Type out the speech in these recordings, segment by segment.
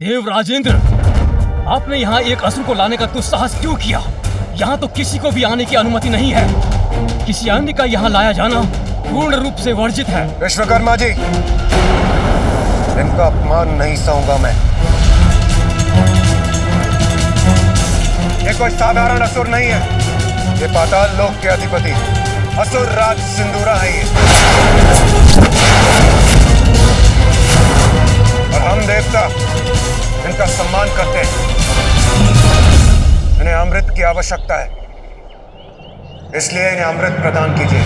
देव राजेंद्र, आपने यहाँ एक असुर को लाने का दुस्साहस क्यों किया? यहाँ तो किसी को भी आने की अनुमति नहीं है। किसी अन्य का यहाँ लाया जाना पूर्ण रूप से वर्जित है। विश्वकर्मा जी, इनका अपमान नहीं सहूंगा मैं। ये कोई साधारण असुर नहीं है, ये पाताल लोक के अधिपति असुर राज सिंदूरा है ये। और हम देवता इनका सम्मान करते हैं। इन्हें अमृत की आवश्यकता है, इसलिए इन्हें अमृत प्रदान कीजिए।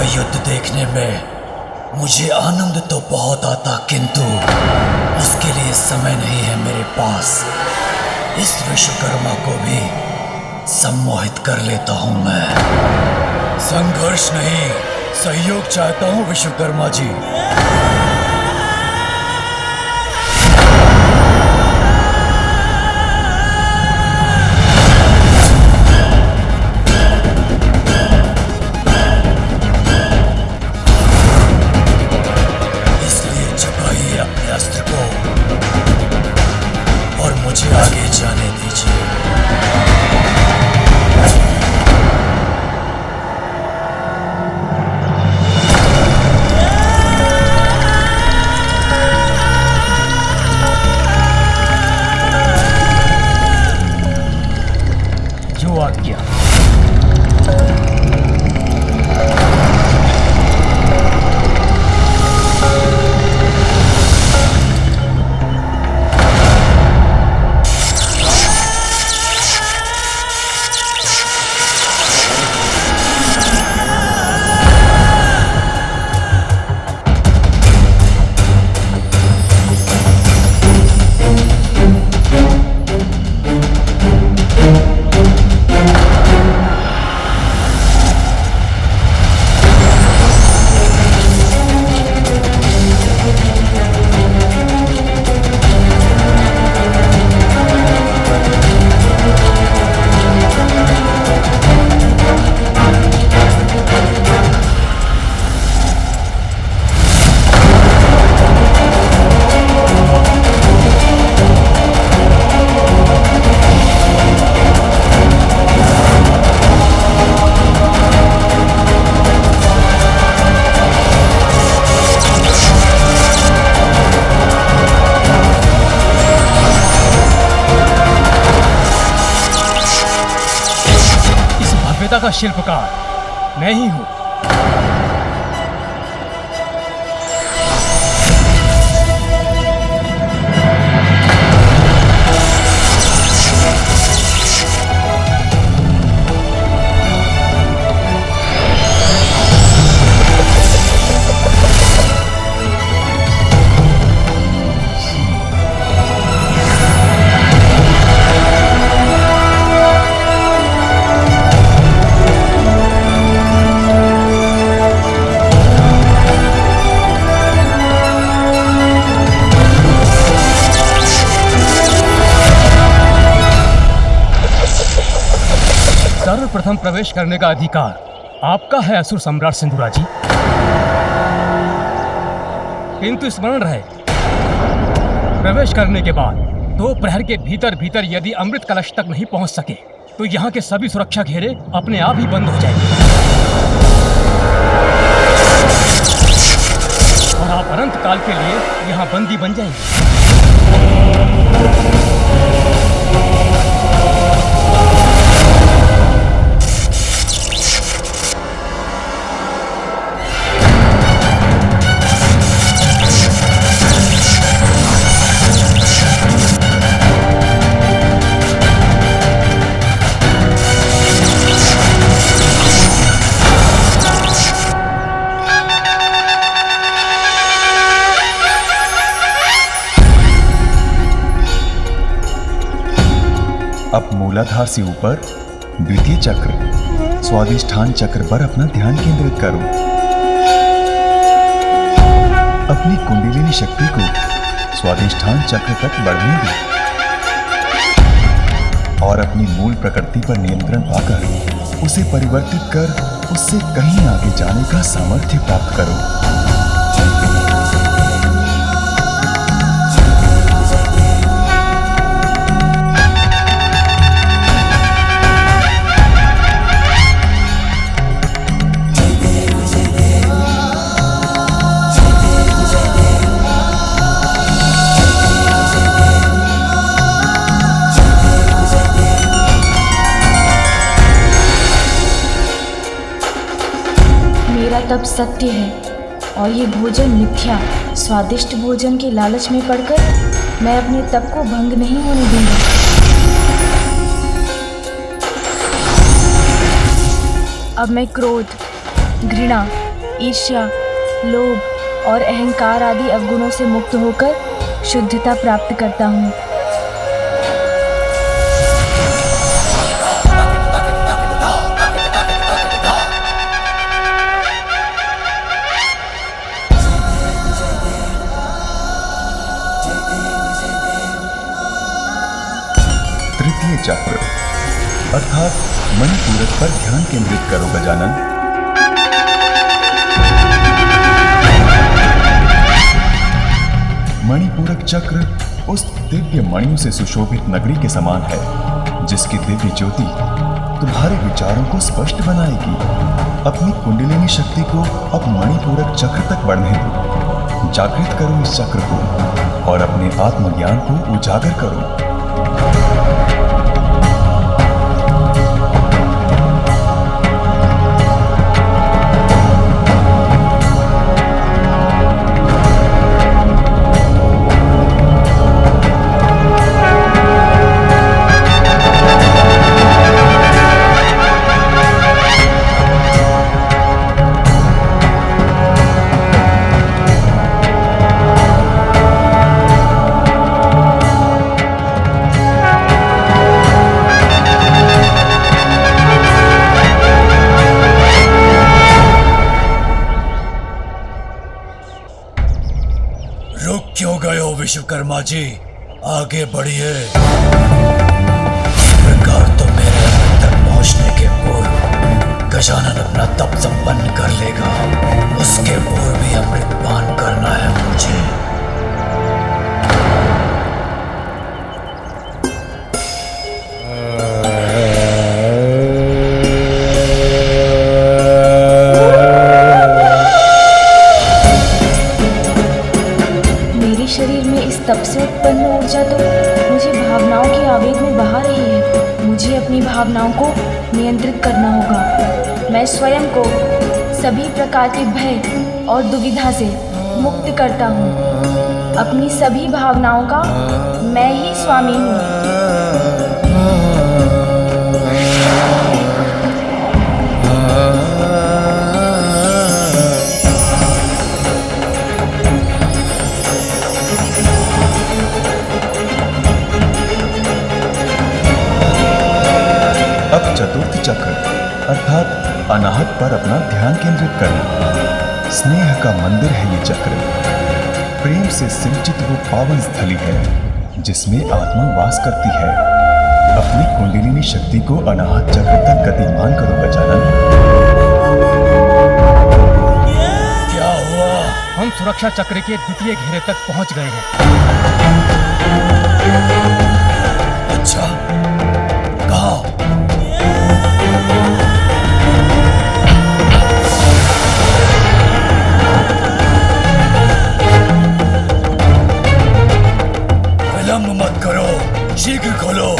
युद्ध देखने में मुझे आनंद तो बहुत आता, किंतु उसके लिए समय नहीं है मेरे पास। इस विश्वकर्मा को भी सम्मोहित कर लेता हूं मैं। संघर्ष नहीं, सहयोग चाहता हूं विश्वकर्मा जी। आगे जाने दीजिए। जो आज्ञा। का शिल्पकार मैं ही हूं। सर्वप्रथम प्रवेश करने का अधिकार आपका है असुर सम्राट सिंदूरा जी, किंतु स्मरण रहे, प्रवेश करने के बाद 2 प्रहर के भीतर भीतर यदि अमृत कलश तक नहीं पहुंच सके तो यहाँ के सभी सुरक्षा घेरे अपने आप ही बंद हो जाएंगे और आप अनंत काल के लिए यहाँ बंदी बन जाएंगे। अब मूलाधार से ऊपर द्वितीय चक्र, स्वादिष्ठान चक्र पर अपना ध्यान केंद्रित करो। अपनी कुंडलिनी शक्ति को स्वादिष्ठान चक्र तक बढ़ने दो और अपनी मूल प्रकृति पर नियंत्रण पाकर उसे परिवर्तित कर उससे कहीं आगे जाने का सामर्थ्य प्राप्त करो। तब सत्य है और ये भोजन मिथ्या। स्वादिष्ट भोजन के लालच में पड़कर मैं अपने तप को भंग नहीं होने दूंगा। अब मैं क्रोध, घृणा, ईर्ष्या, लोभ और अहंकार आदि अवगुणों से मुक्त होकर शुद्धता प्राप्त करता हूँ। तृतीय चक्र अर्थात मणिपूरक पर ध्यान केंद्रित करो गजानन। मणिपूरक चक्र उस दिव्य मणियों से सुशोभित नगरी के समान है जिसकी दिव्य ज्योति तुम्हारे विचारों को स्पष्ट बनाएगी। अपनी कुंडलिनी शक्ति को अब मणिपूरक चक्र तक बढ़ने दो। जागृत करो इस चक्र को और अपने आत्मज्ञान को उजागर करो। क्यों गए हो विश्वकर्मा जी? आगे बढ़िए। इस प्रकार तो मेरे अंत तक पहुंचने के पूर्व गजानन अपना तप संपन्न कर लेगा। उसके पूर्व भी अमृत पान करना है मुझे। तप से उत्पन्न ऊर्जा तो मुझे भावनाओं के आवेग में बहा रही है। मुझे अपनी भावनाओं को नियंत्रित करना होगा। मैं स्वयं को सभी प्रकार के भय और दुविधा से मुक्त करता हूँ। अपनी सभी भावनाओं का मैं ही स्वामी हूँ। अब चतुर्थ चक्र अर्थात अनाहत पर अपना ध्यान केंद्रित करना। स्नेह का मंदिर है ये चक्र। प्रेम से सिंचित वो पावन स्थली है जिसमें आत्मा वास करती है। अपनी कुंडलिनी शक्ति को अनाहत चक्र तक गतिमान करो गजानन। क्या हुआ? हम सुरक्षा चक्र के द्वितीय घेरे तक पहुंच गए हैं। अच्छा, कहाँ? विलंब मत करो, शीघ्र खोलो।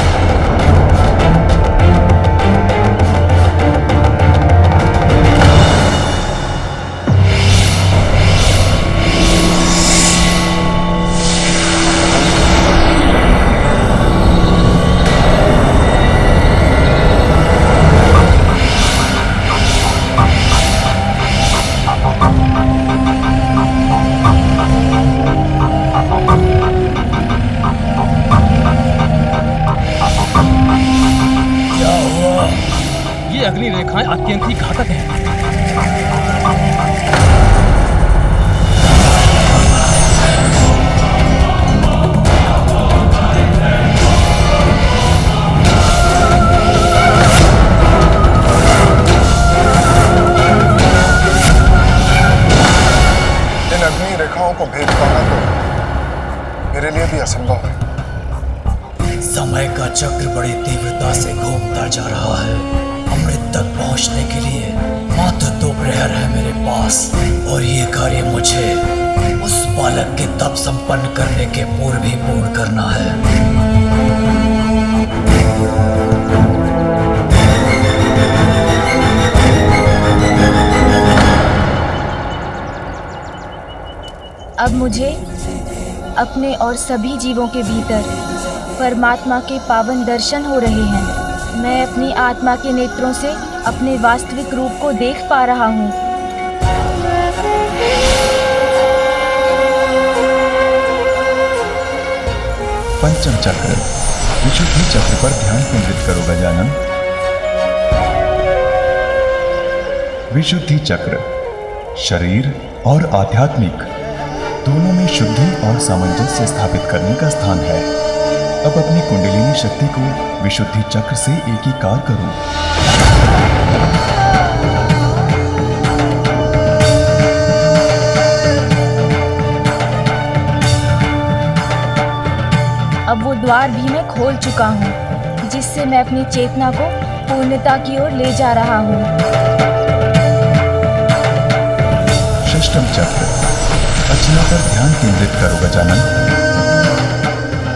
इन अग्नि रेखाओं को भेद पाना तो मेरे लिए भी असंभव है। समय का चक्र बड़ी तीव्रता से घूमता जा रहा है। अमृत तक पहुंचने के लिए मात्र 2 प्रहर है मेरे पास, और ये कार्य मुझे उस बालक के तप संपन्न करने के पूर्व ही पूर्ण करना है। अब मुझे अपने और सभी जीवों के भीतर परमात्मा के पावन दर्शन हो रहे हैं। मैं अपनी आत्मा के नेत्रों से अपने वास्तविक रूप को देख पा रहा हूँ। पंचम चक्र, विशुद्धि चक्र पर ध्यान केंद्रित करो गजानन। विशुद्धि चक्र शरीर और आध्यात्मिक दोनों में शुद्धि और सामंजस्य स्थापित करने का स्थान है। अब अपनी कुंडलिनी शक्ति को विशुद्धि चक्र से एकीकार करो। अब वो द्वार भी मैं खोल चुका हूँ, जिससे मैं अपनी चेतना को पूर्णता की ओर ले जा रहा हूँ। षष्ठम चक्र, अर्चना पर ध्यान केंद्रित करो गजानन।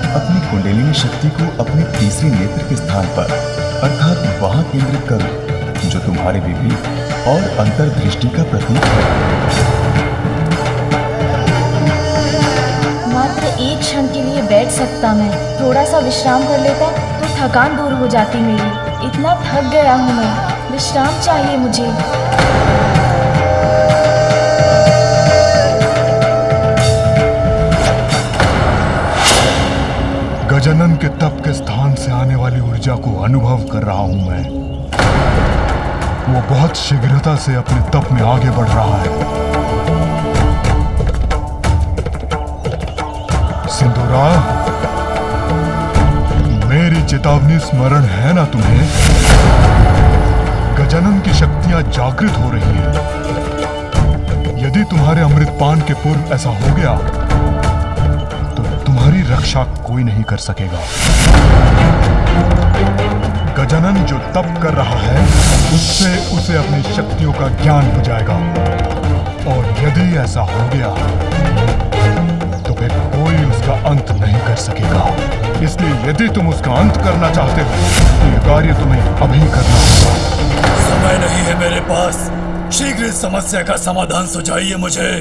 अपनी कुंडलिनी शक्ति को अपने तीसरे नेत्र के स्थान पर अर्थात वहां केंद्रित करो जो तुम्हारे विवेक और अंतर्दृष्टि का प्रतीक है। मात्र एक क्षण के लिए बैठ सकता मैं, थोड़ा सा विश्राम कर लेता तो थकान दूर हो जाती मेरी। इतना थक गया हूँ मैं, विश्राम चाहिए मुझे। गजानन के तप के स्थान से आने वाली ऊर्जा को अनुभव कर रहा हूं मैं। वो बहुत शीघ्रता से अपने तप में आगे बढ़ रहा है। सिंदूरा, मेरी चेतावनी स्मरण है ना तुम्हें? गजानन की शक्तियां जागृत हो रही हैं। यदि तुम्हारे अमृतपान के पूर्व ऐसा हो गया तुम्हारी रक्षा कोई नहीं कर सकेगा। गजानन जो तप कर रहा है उससे उसे अपनी शक्तियों का ज्ञान हो जाएगा, और यदि ऐसा हो गया तो फिर कोई उसका अंत नहीं कर सकेगा। इसलिए यदि तुम उसका अंत करना चाहते हो तो यह कार्य तुम्हें अभी करना होगा। समय नहीं है मेरे पास, शीघ्र इस समस्या का समाधान सुझाइए मुझे।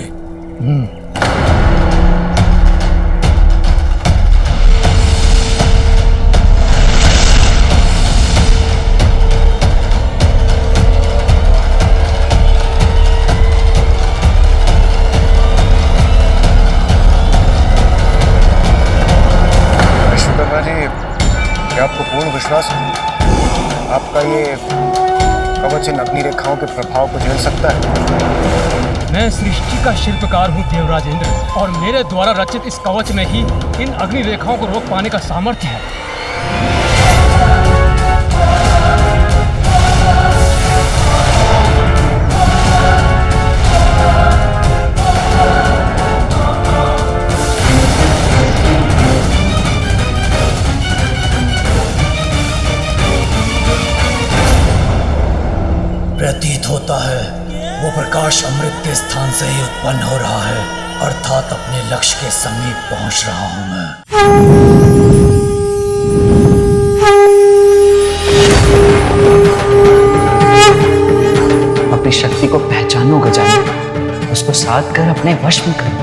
क्या आपको पूर्ण विश्वास है आपका ये कवच इन अग्नि रेखाओं के प्रभाव को झेल सकता है? मैं सृष्टि का शिल्पकार हूँ देवराजेंद्र, और मेरे द्वारा रचित इस कवच में ही इन अग्नि रेखाओं को रोक पाने का सामर्थ्य है। प्रतीत होता है वो प्रकाश अमृत के स्थान से ही उत्पन्न हो रहा है, अर्थात अपने लक्ष्य के समीप पहुंच रहा हूं मैं। अपनी शक्ति को पहचानो गजानन, उसको साध कर अपने वश में करो।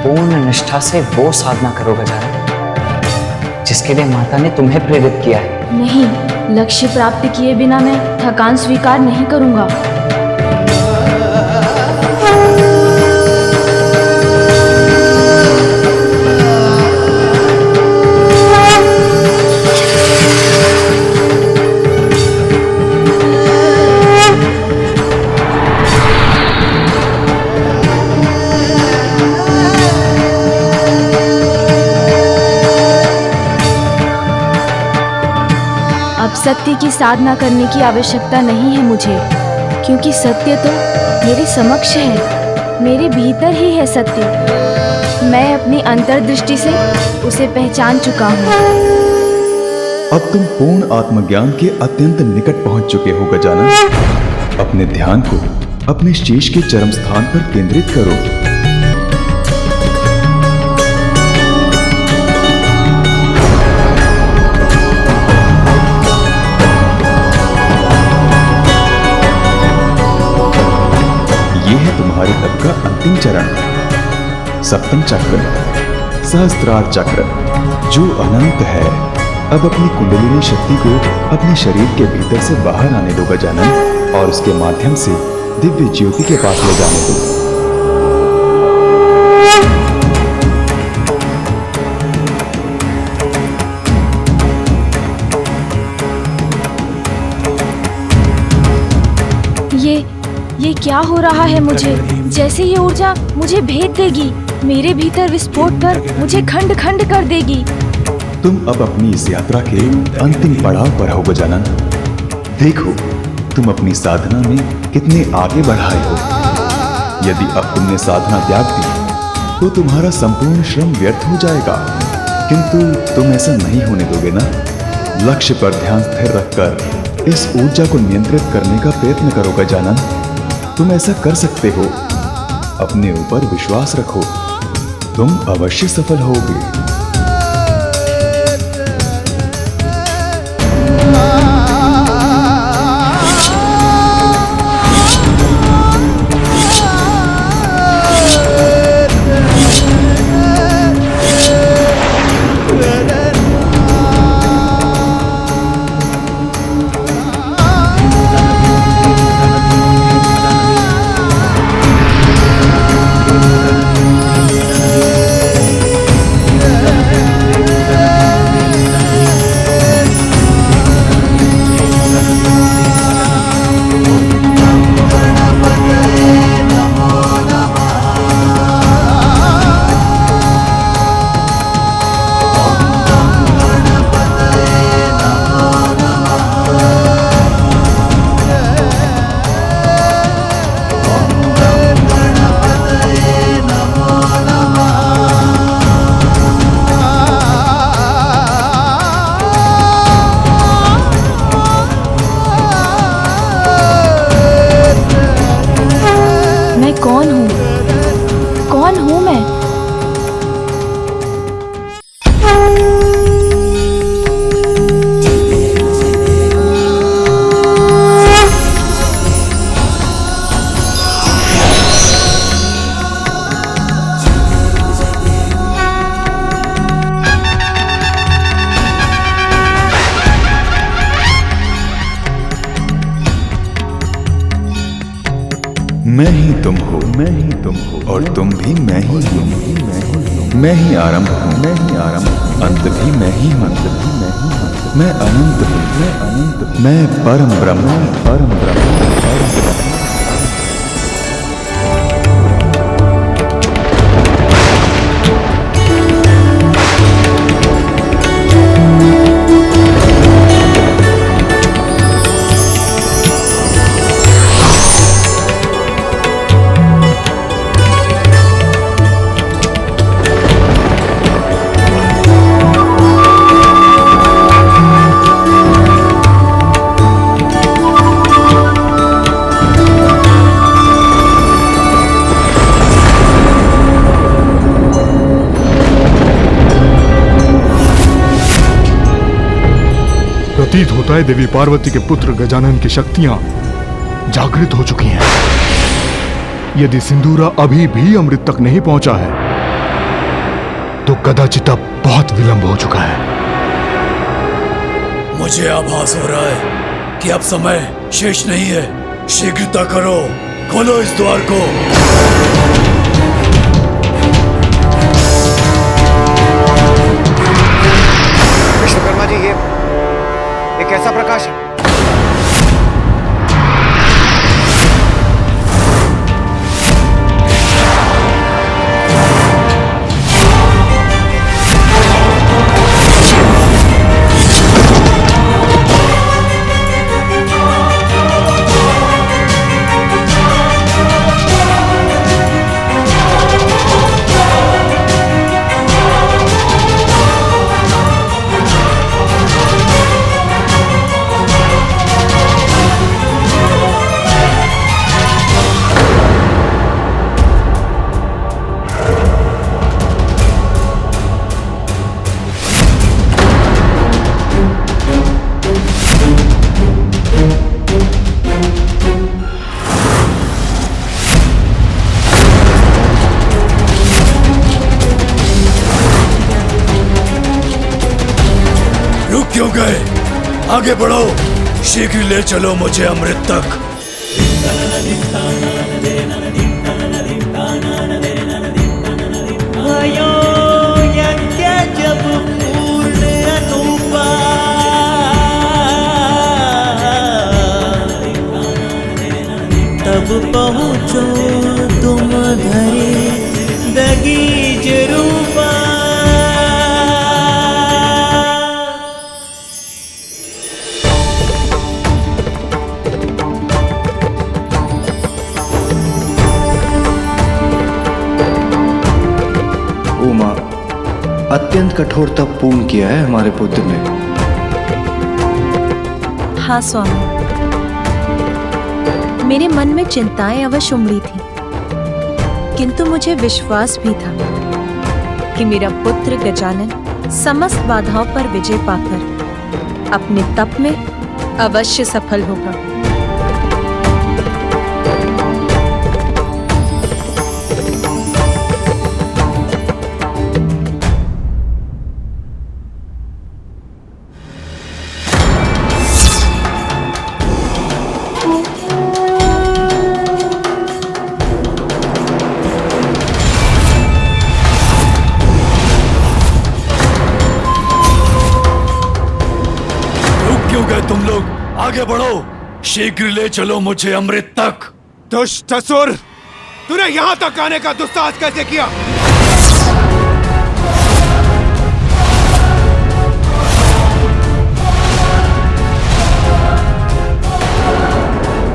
पूर्ण निष्ठा से वो साधना करो गजानन जिसके लिए माता ने तुम्हें प्रेरित किया है। नहीं, लक्ष्य प्राप्ति किए बिना मैं थकान स्वीकार नहीं करूंगा। सत्य की साधना करने की आवश्यकता नहीं है मुझे, क्योंकि सत्य तो मेरे समक्ष है, मेरे भीतर ही है सत्य। मैं अपनी अंतर्दृष्टि से उसे पहचान चुका हूँ। अब तुम पूर्ण आत्मज्ञान के अत्यंत निकट पहुंच चुके हो गजानन। अपने ध्यान को अपने शीश के चरम स्थान पर केंद्रित करो। यह है तुम्हारे तप का अंतिम चरण, सप्तम चक्र, सहस्त्रार चक्र, जो अनंत है। अब अपनी कुंडलिनी शक्ति को अपने शरीर के भीतर से बाहर आने दो गजानन, और उसके माध्यम से दिव्य ज्योति के पास ले जाने दो। ये क्या हो रहा है मुझे? जैसे ये ऊर्जा मुझे भेद देगी, मेरे भीतर विस्फोट कर मुझे खंड खंड कर देगी। तुम अब अपनी इस यात्रा के अंतिम पड़ाव पर हो गजानन। देखो तुम अपनी साधना में कितने आगे बढ़ाए हो। यदि अब तुमने साधना त्याग दी तो तुम्हारा संपूर्ण श्रम व्यर्थ हो जाएगा, किंतु तुम ऐसा नहीं होने दोगे ना। लक्ष्य पर ध्यान स्थिर रखकर इस ऊर्जा को नियंत्रित करने का प्रयत्न करो गजानन। तुम ऐसा कर सकते हो। अपने ऊपर विश्वास रखो, तुम अवश्य सफल होगे। कौन हूँ मैं? मैं ही तुम हो, मैं ही तुम हो, और तुम भी मैं ही हूँ। मैं ही आरंभ हूँ, मैं ही आरंभ, अंत भी मैं ही हूँ, अंत भी मैं ही हूँ। मैं अनंत हूँ, मैं अनंत हूँ, मैं परम ब्रह्म, परम ब्रह्म, परम ब्रह्म। प्रतीत होता है देवी पार्वती के पुत्र गजानन की शक्तियां जागृत हो चुकी हैं। यदि सिंदूरा अभी भी अमृत तक नहीं पहुंचा है तो कदाचित अब बहुत विलंब हो चुका है। मुझे आभास हो रहा है कि अब समय शेष नहीं है। शीघ्रता करो, खोलो इस द्वार को। विश्वकर्मा जी, ये कैसा प्रकाश है? आगे बढ़ो, शीघ्र ले चलो मुझे अमृत तक। भयो यज्ञ जब पूर्ण अनुपा, तब पहुँचो तुम धरे दगीज रूपा। उमा, अत्यंत कठोर तप पूर्ण किया है हमारे पुत्र ने। हाँ स्वामी, मेरे मन में चिंताएं अवश्य उमड़ी थी, किंतु मुझे विश्वास भी था कि मेरा पुत्र गजानन समस्त बाधाओं पर विजय पाकर अपने तप में अवश्य सफल होगा। तुम लोग आगे बढ़ो, शीघ्र ले चलो मुझे अमृत तक। दुष्ट असुर, तूने यहाँ तक आने का दुस्साहस कैसे किया?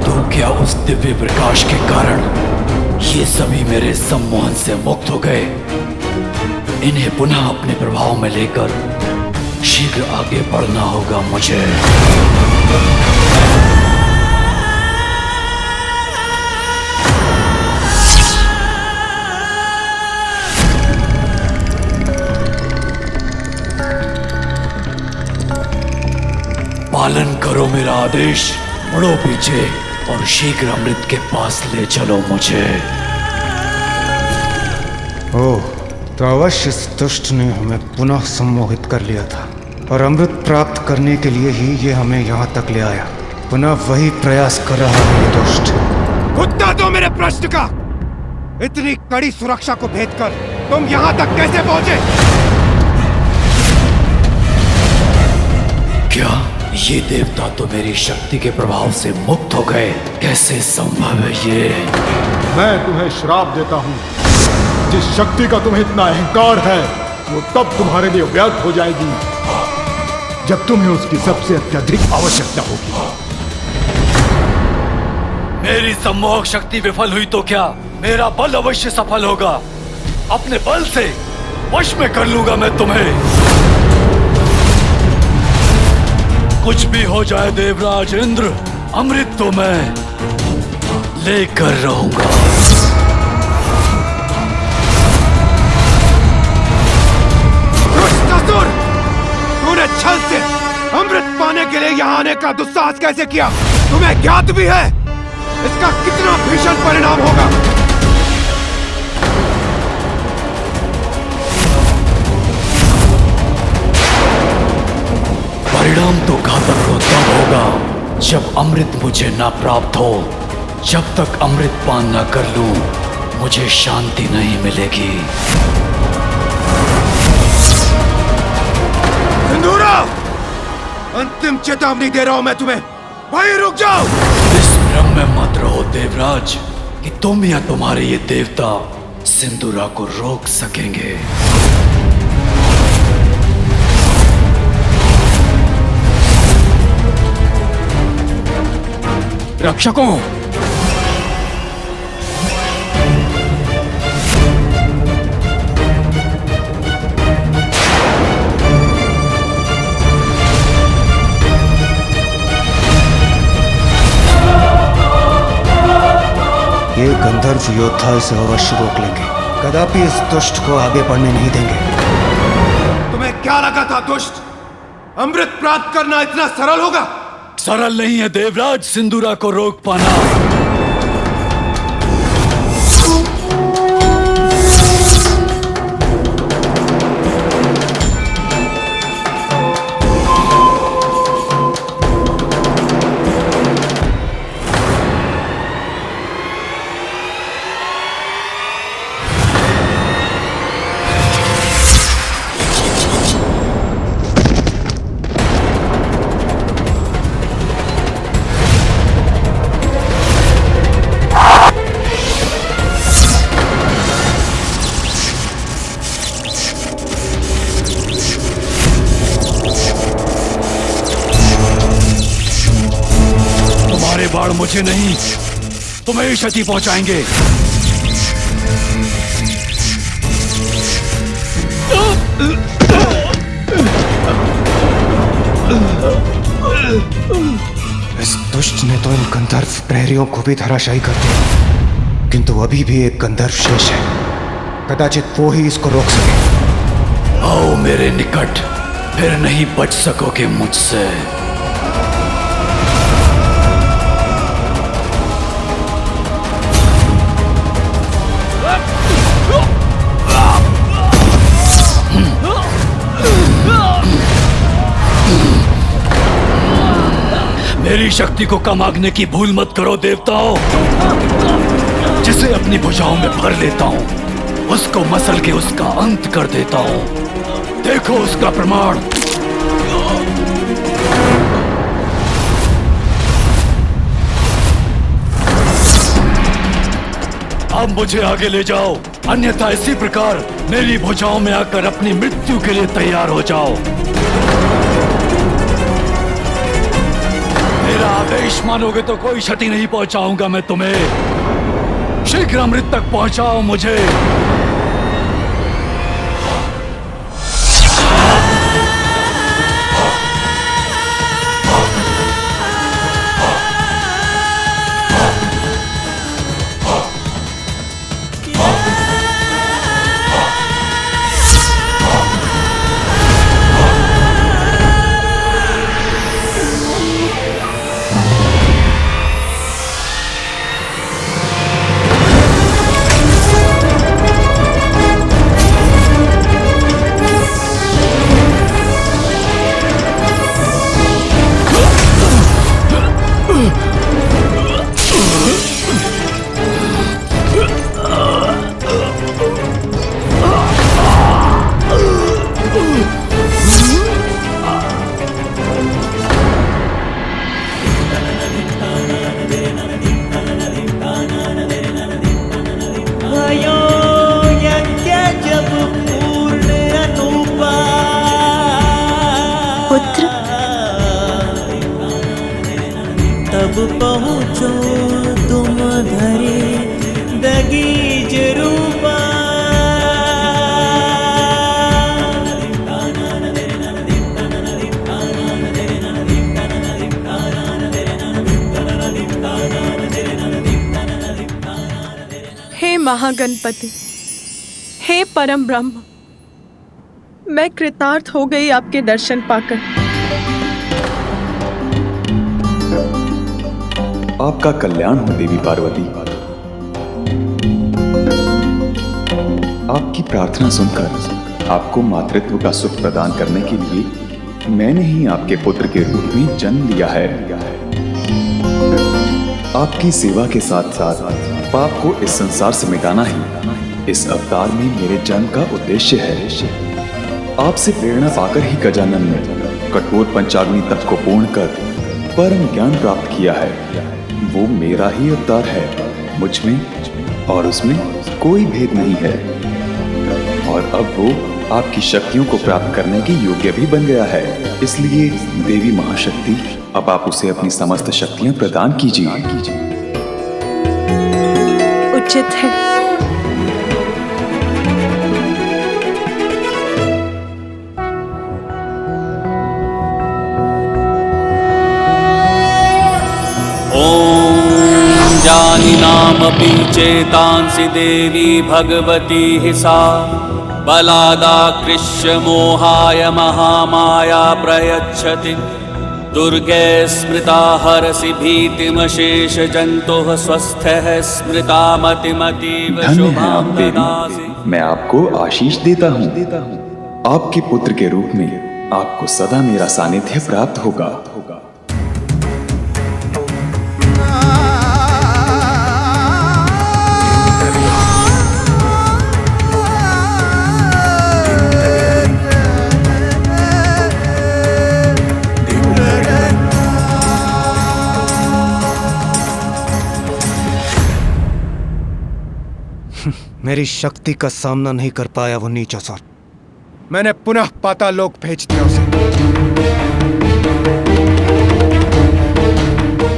तो क्या उस दिव्य प्रकाश के कारण ये सभी मेरे सम्मोहन से मुक्त हो गए? इन्हें पुनः अपने प्रभाव में लेकर शीघ्र आगे बढ़ना होगा मुझे। पालन करो मेरा आदेश, बढ़ो पीछे और शीघ्र अमृत के पास ले चलो मुझे। ओह, तो अवश्य इस दुष्ट ने हमें पुनः सम्मोहित कर लिया था और अमृत प्राप्त करने के लिए ही ये हमें यहाँ तक ले आया। पुनः वही प्रयास कर रहा है ये दुष्ट। उत्तर दो मेरे प्रश्न का। इतनी कड़ी सुरक्षा को भेद कर तुम यहाँ तक कैसे पहुंचे? क्या ये देवता तो मेरी शक्ति के प्रभाव से मुक्त हो गए? कैसे संभव है ये? मैं तुम्हें श्राप देता हूँ। जिस शक्ति का तुम्हें इतना अहंकार है वो तब तुम्हारे लिए व्यर्थ हो जाएगी जब तुम्हें उसकी सबसे अत्यधिक आवश्यकता होगी। मेरी सम्मोहक शक्ति विफल हुई तो क्या, मेरा बल अवश्य सफल होगा। अपने बल से वश में कर लूंगा मैं तुम्हें। कुछ भी हो जाए देवराज इंद्र, अमृत तो मैं लेकर रहूंगा। तूने छल से अमृत पाने के लिए यहाँ आने का दुस्साहस कैसे किया? तुम्हें ज्ञात भी है इसका कितना भीषण परिणाम होगा। परिणाम तो घातक हो तब होगा जब अमृत मुझे ना प्राप्त हो। जब तक अमृत पान न कर लूं, मुझे शांति नहीं मिलेगी। सिंदूरा, अंतिम चेतावनी दे रहा हूं मैं तुम्हें, भाई रुक जाओ। इस भ्रम में मत रहो देवराज कि तुम या तुम्हारे ये देवता सिंदूरा को रोक सकेंगे। रक्षकों, ये गंधर्व योद्धा इसे अवश्य रोक लेंगे, कदापि इस दुष्ट को आगे बढ़ने नहीं देंगे। तुम्हें क्या लगा था दुष्ट, अमृत प्राप्त करना इतना सरल होगा? सरल नहीं है देवराज सिंदूरा को रोक पाना। और मुझे नहीं, तुम्हें ही क्षति पहुंचाएंगे। इस दुष्ट ने तो इन गंधर्व प्रहरियों को भी धराशायी कर दिया, किंतु अभी भी एक गंधर्व शेष है। कदाचित वो ही इसको रोक सके। आओ मेरे निकट, फिर नहीं बच सकोगे मुझसे। मेरी शक्ति को कम आंकने की भूल मत करो देवताओं। जिसे अपनी भुजाओं में भर लेता हूं, उसको मसल के उसका अंत कर देता हूं। देखो उसका प्रमाण। अब मुझे आगे ले जाओ, अन्यथा इसी प्रकार मेरी भुजाओं में आकर अपनी मृत्यु के लिए तैयार हो जाओ। मेरा आदेश मानोगे तो कोई क्षति नहीं पहुंचाऊंगा मैं तुम्हें। शीघ्र अमृत तक पहुंचाओ मुझे। तब पहुँचो तुम धरे दगीज रूपा। हे महागणपति, हे परम ब्रह्म, मैं कृतार्थ हो गई आपके दर्शन पाकर। आपका कल्याण हो देवी पार्वती। आपकी प्रार्थना सुनकर आपको मातृत्व का सुख प्रदान करने के लिए मैंने ही आपके पुत्र के रूप में जन्म लिया है। आपकी सेवा के साथ साथ पाप को इस संसार से मिटाना ही इस अवतार में मेरे जन्म का उद्देश्य है। आपसे प्रेरणा पाकर ही गजानन ने कठोर पंचाग्नि तप को पूर्ण कर परम ज्ञान प्राप्त किया है। वो मेरा ही अवतार है, मुझ में और उसमें कोई भेद नहीं है। और अब वो आपकी शक्तियों को प्राप्त करने के योग्य भी बन गया है। इसलिए देवी महाशक्ति, अब आप उसे अपनी समस्त शक्तियां प्रदान कीजिए। उचित है। जानिनामपि चेतांसि देवी भगवती हि सा बलादाकृष्य मोहाय महामाया प्रयच्छति। दुर्गे स्मृता हरसि भीतिमशेष जन्तुः स्वस्थः स्मृता मतिमतीव धन्य है शुभां आप ददासि। देवी, मैं आपको आशीष देता हूँ। आपके पुत्र के रूप में आपको सदा मेरा सानिध्य प्राप्त होगा। मेरी शक्ति का सामना नहीं कर पाया वो नीच असुर। मैंने पुनः पाताल लोक भेज दिया उसे।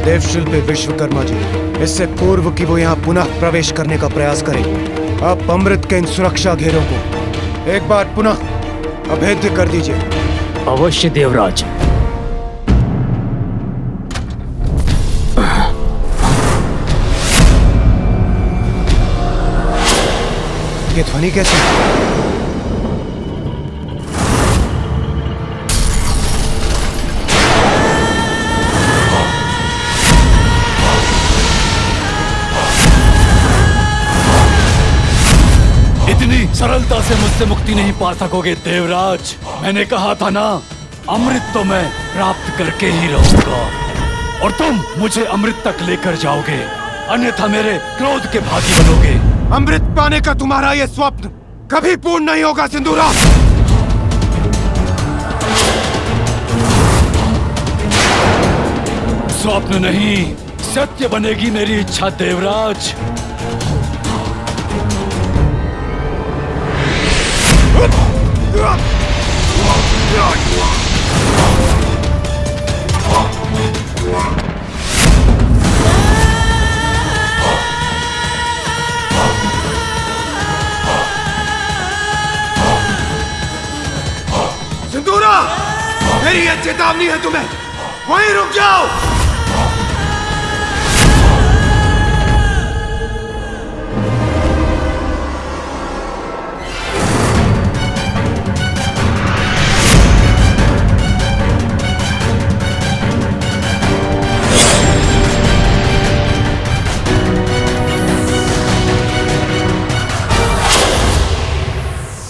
देवशिल्पी विश्वकर्मा जी, इससे पूर्व कि वो यहाँ पुनः प्रवेश करने का प्रयास करें, आप अमृत के इन सुरक्षा घेरों को एक बार पुनः अभेद्य कर दीजिए। अवश्य देवराज। ये ध्वनि कैसे? इतनी सरलता से मुझसे मुक्ति नहीं पा सकोगे देवराज। मैंने कहा था ना, अमृत तो मैं प्राप्त करके ही रहूंगा और तुम मुझे अमृत तक लेकर जाओगे, अन्यथा मेरे क्रोध के भागी बनोगे। अमृत पाने का तुम्हारा ये स्वप्न कभी पूर्ण नहीं होगा सिंदूरा। स्वप्न नहीं, सत्य बनेगी मेरी इच्छा देवराज। सिंदूरा, मेरी ये चेतावनी है तुम्हें, वहीं रुक जाओ।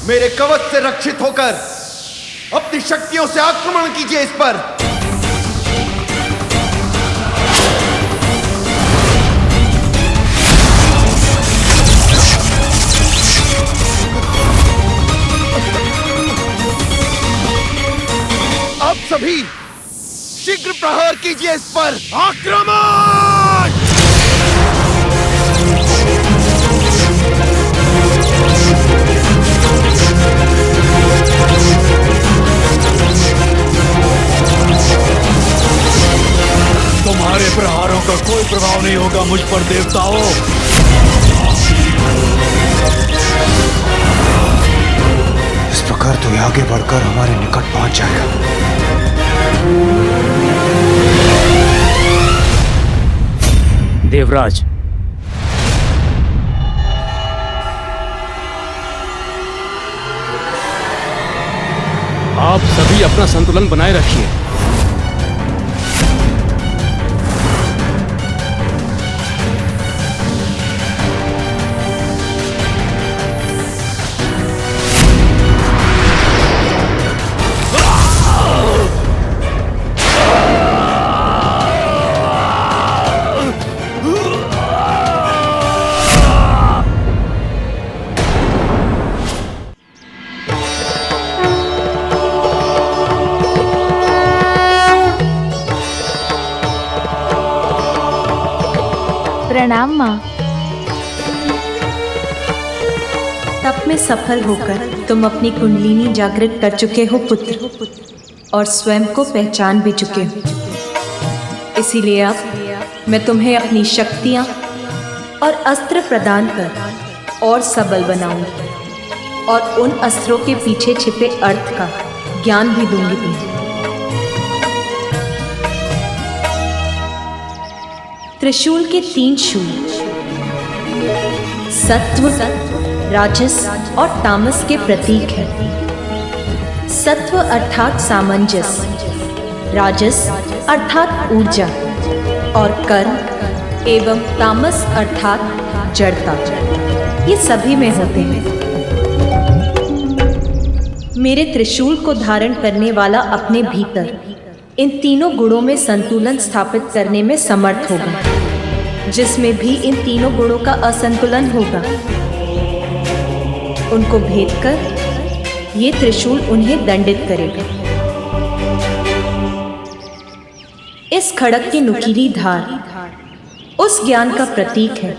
मेरे कवच से रक्षित होकर अपनी शक्तियों से आक्रमण कीजिए इस पर। आप सभी शीघ्र प्रहार कीजिए इस पर। आक्रमण! तुम्हारे प्रहारों का कोई प्रभाव नहीं होगा मुझ पर देवताओं। इस प्रकार तो आगे बढ़कर हमारे निकट पहुंच जाएगा। देवराज, आप सभी अपना संतुलन बनाए रखिए। प्रणाम माँ। तप में सफल होकर तुम अपनी कुंडलिनी जागृत कर चुके हो पुत्र, और स्वयं को पहचान भी चुके हो। इसीलिए अब मैं तुम्हें अपनी शक्तियाँ और अस्त्र प्रदान कर और सबल बनाऊंगी, और उन अस्त्रों के पीछे छिपे अर्थ का ज्ञान भी दूंगी तुम्हें। त्रिशूल के 3 शूल सत्व, राजस और तामस के प्रतीक हैं। सत्व अर्थात सामंजस्य, राजस अर्थात ऊर्जा और कर्म, एवं तामस अर्थात जड़ता, ये सभी में होते हैं। मेरे त्रिशूल को धारण करने वाला अपने भीतर इन तीनों गुणों में संतुलन स्थापित करने में समर्थ होगा। जिसमें भी इन तीनों गुणों का असंतुलन होगा, उनको भेद कर ये त्रिशूल उन्हें दंडित करेगा। इस खड़ग की नुकीली धार उस ज्ञान का प्रतीक है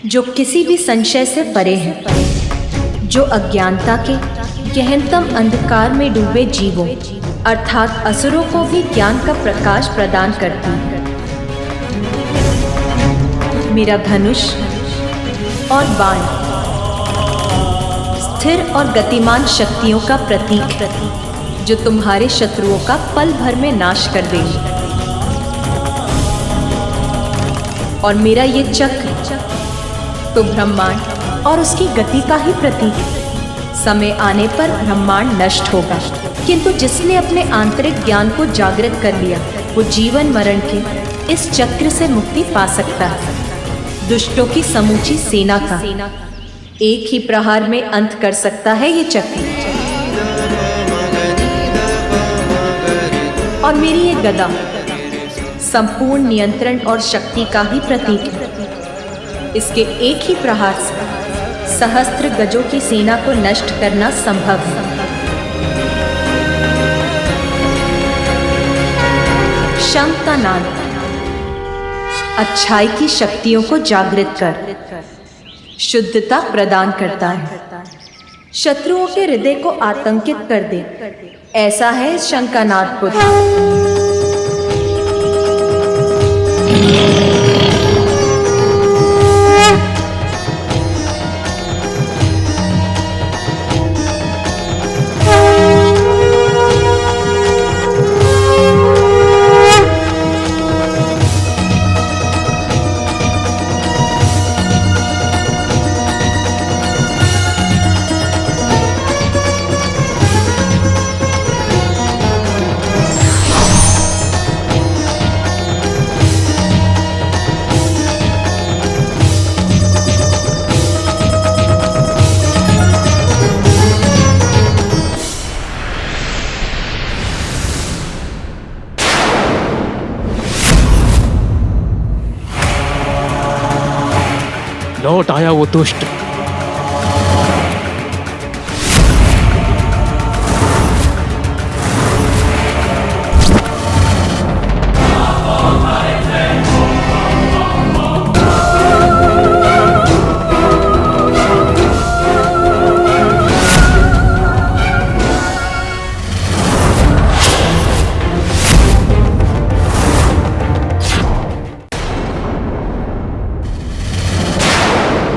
जो किसी भी संशय से परे है, जो अज्ञानता के गहनतम अंधकार में डूबे जीवों अर्थात असुरों को भी ज्ञान का प्रकाश प्रदान करती है। मेरा धनुष और बाण स्थिर और गतिमान शक्तियों का प्रतीक है, जो तुम्हारे शत्रुओं का पल भर में नाश कर देगी। और मेरा ये चक्र तो ब्रह्मांड और उसकी गति का ही प्रतीक है। समय आने पर ब्रह्मांड नष्ट होगा, किंतु जिसने अपने आंतरिक ज्ञान को जागृत कर लिया, वो जीवन मरण के इस चक्र से मुक्ति पा सकता है। दुष्टों की समूची सेना का एक ही प्रहार में अंत कर सकता है ये चक्र। और मेरी ये गदा संपूर्ण नियंत्रण और शक्ति का ही प्रतीक है। इसके एक ही प्रहार से सहस्त्र गजों की सेना को नष्ट करना संभव है। शंख का नाद अच्छाई की शक्तियों को जागृत कर शुद्धता प्रदान करता है, शत्रुओं के हृदय को आतंकित कर दे। ऐसा है शंख का नाद पुत्र। लौट आया वो दुष्ट।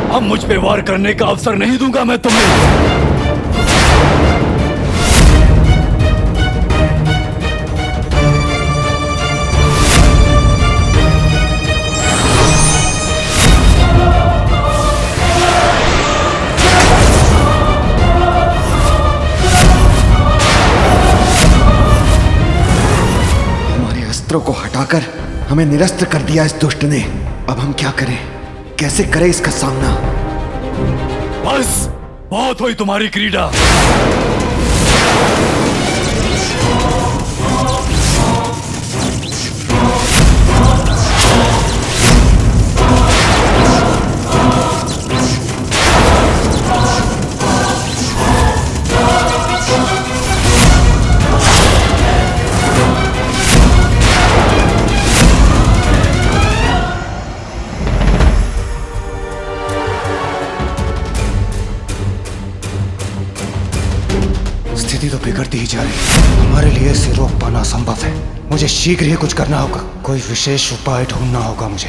अब मुझ पे वार करने का अवसर नहीं दूंगा मैं तुम्हें। हमारे अस्त्रों को हटाकर हमें निरस्त कर दिया इस दुष्ट ने। अब हम क्या करें, कैसे करें इसका सामना? बस बहुत हुई तुम्हारी क्रीड़ा। स्थिति तो बिगड़ती ही जा रही है। हमारे लिए इसे रोक पाना असंभव है। मुझे शीघ्र ही कुछ करना होगा। कोई विशेष उपाय ढूंढना होगा मुझे।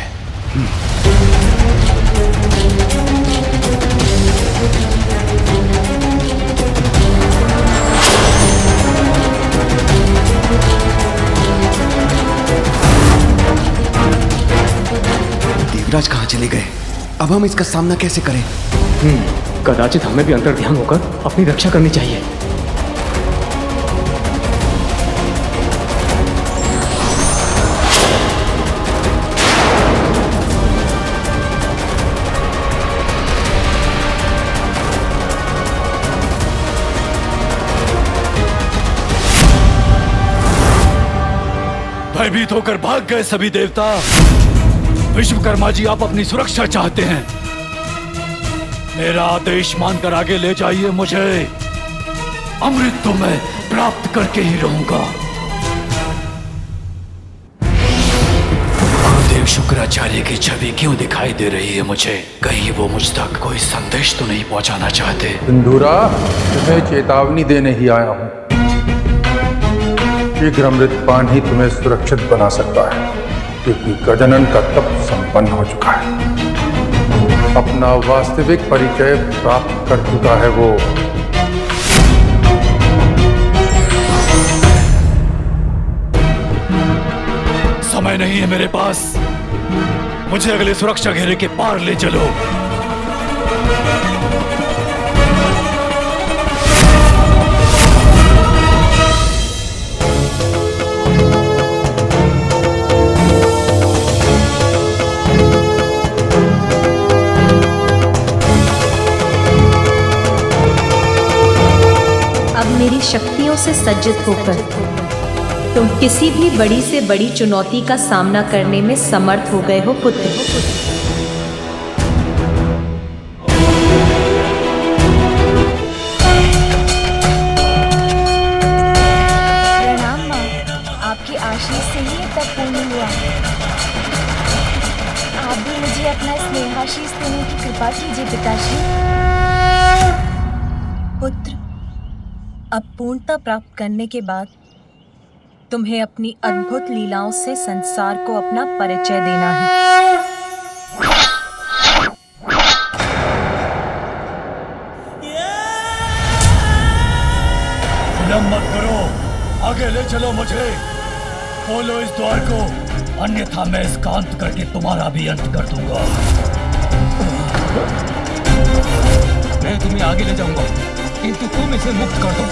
देवराज कहाँ चले गए? अब हम इसका सामना कैसे करें? कदाचित हमें भी अंतर्ध्यान होकर अपनी रक्षा करनी चाहिए। भयभीत होकर भाग गए सभी देवता। विश्वकर्मा जी, आप अपनी सुरक्षा चाहते हैं। मेरा आदेश मानकर आगे ले जाइए मुझे। अमृत तो मैं प्राप्त करके ही रहूंगा। गुरुदेव शुक्राचार्य की छवि क्यों दिखाई दे रही है मुझे? कहीं वो मुझ तक कोई संदेश तो नहीं पहुंचाना चाहते? सिंधूरा, तुम्हें चेतावनी देने ही आया हूं। शीघ्र अमृतपान ही तुम्हें सुरक्षित बना सकता है, क्योंकि गजानन का तप संपन्न हो चुका है। अपना वास्तविक परिचय प्राप्त कर चुका है वो। समय नहीं है मेरे पास, मुझे अगले सुरक्षा घेरे के पार ले चलो। अब मेरी शक्तियों से सज्जित होकर तुम किसी भी बड़ी से बड़ी चुनौती का सामना करने में समर्थ हो गए हो पुत्र। प्रणाम माँ, आपकी आशीष से ही ये तब पूर्ण हुआ। आप भी मुझे अपना स्नेहाशीष देने की कृपा कीजिए पिताश्री। पुत्र, अब पूर्णता प्राप्त करने के बाद तुम्हें अपनी अद्भुत लीलाओं से संसार को अपना परिचय देना है। विलंब मत करो, आगे ले चलो मुझे। खोलो इस द्वार को, अन्यथा मैं इसका अंत करके तुम्हारा भी अंत कर दूंगा। मैं तुम्हें आगे ले जाऊंगा, किंतु तुम इसे मुक्त कर दो।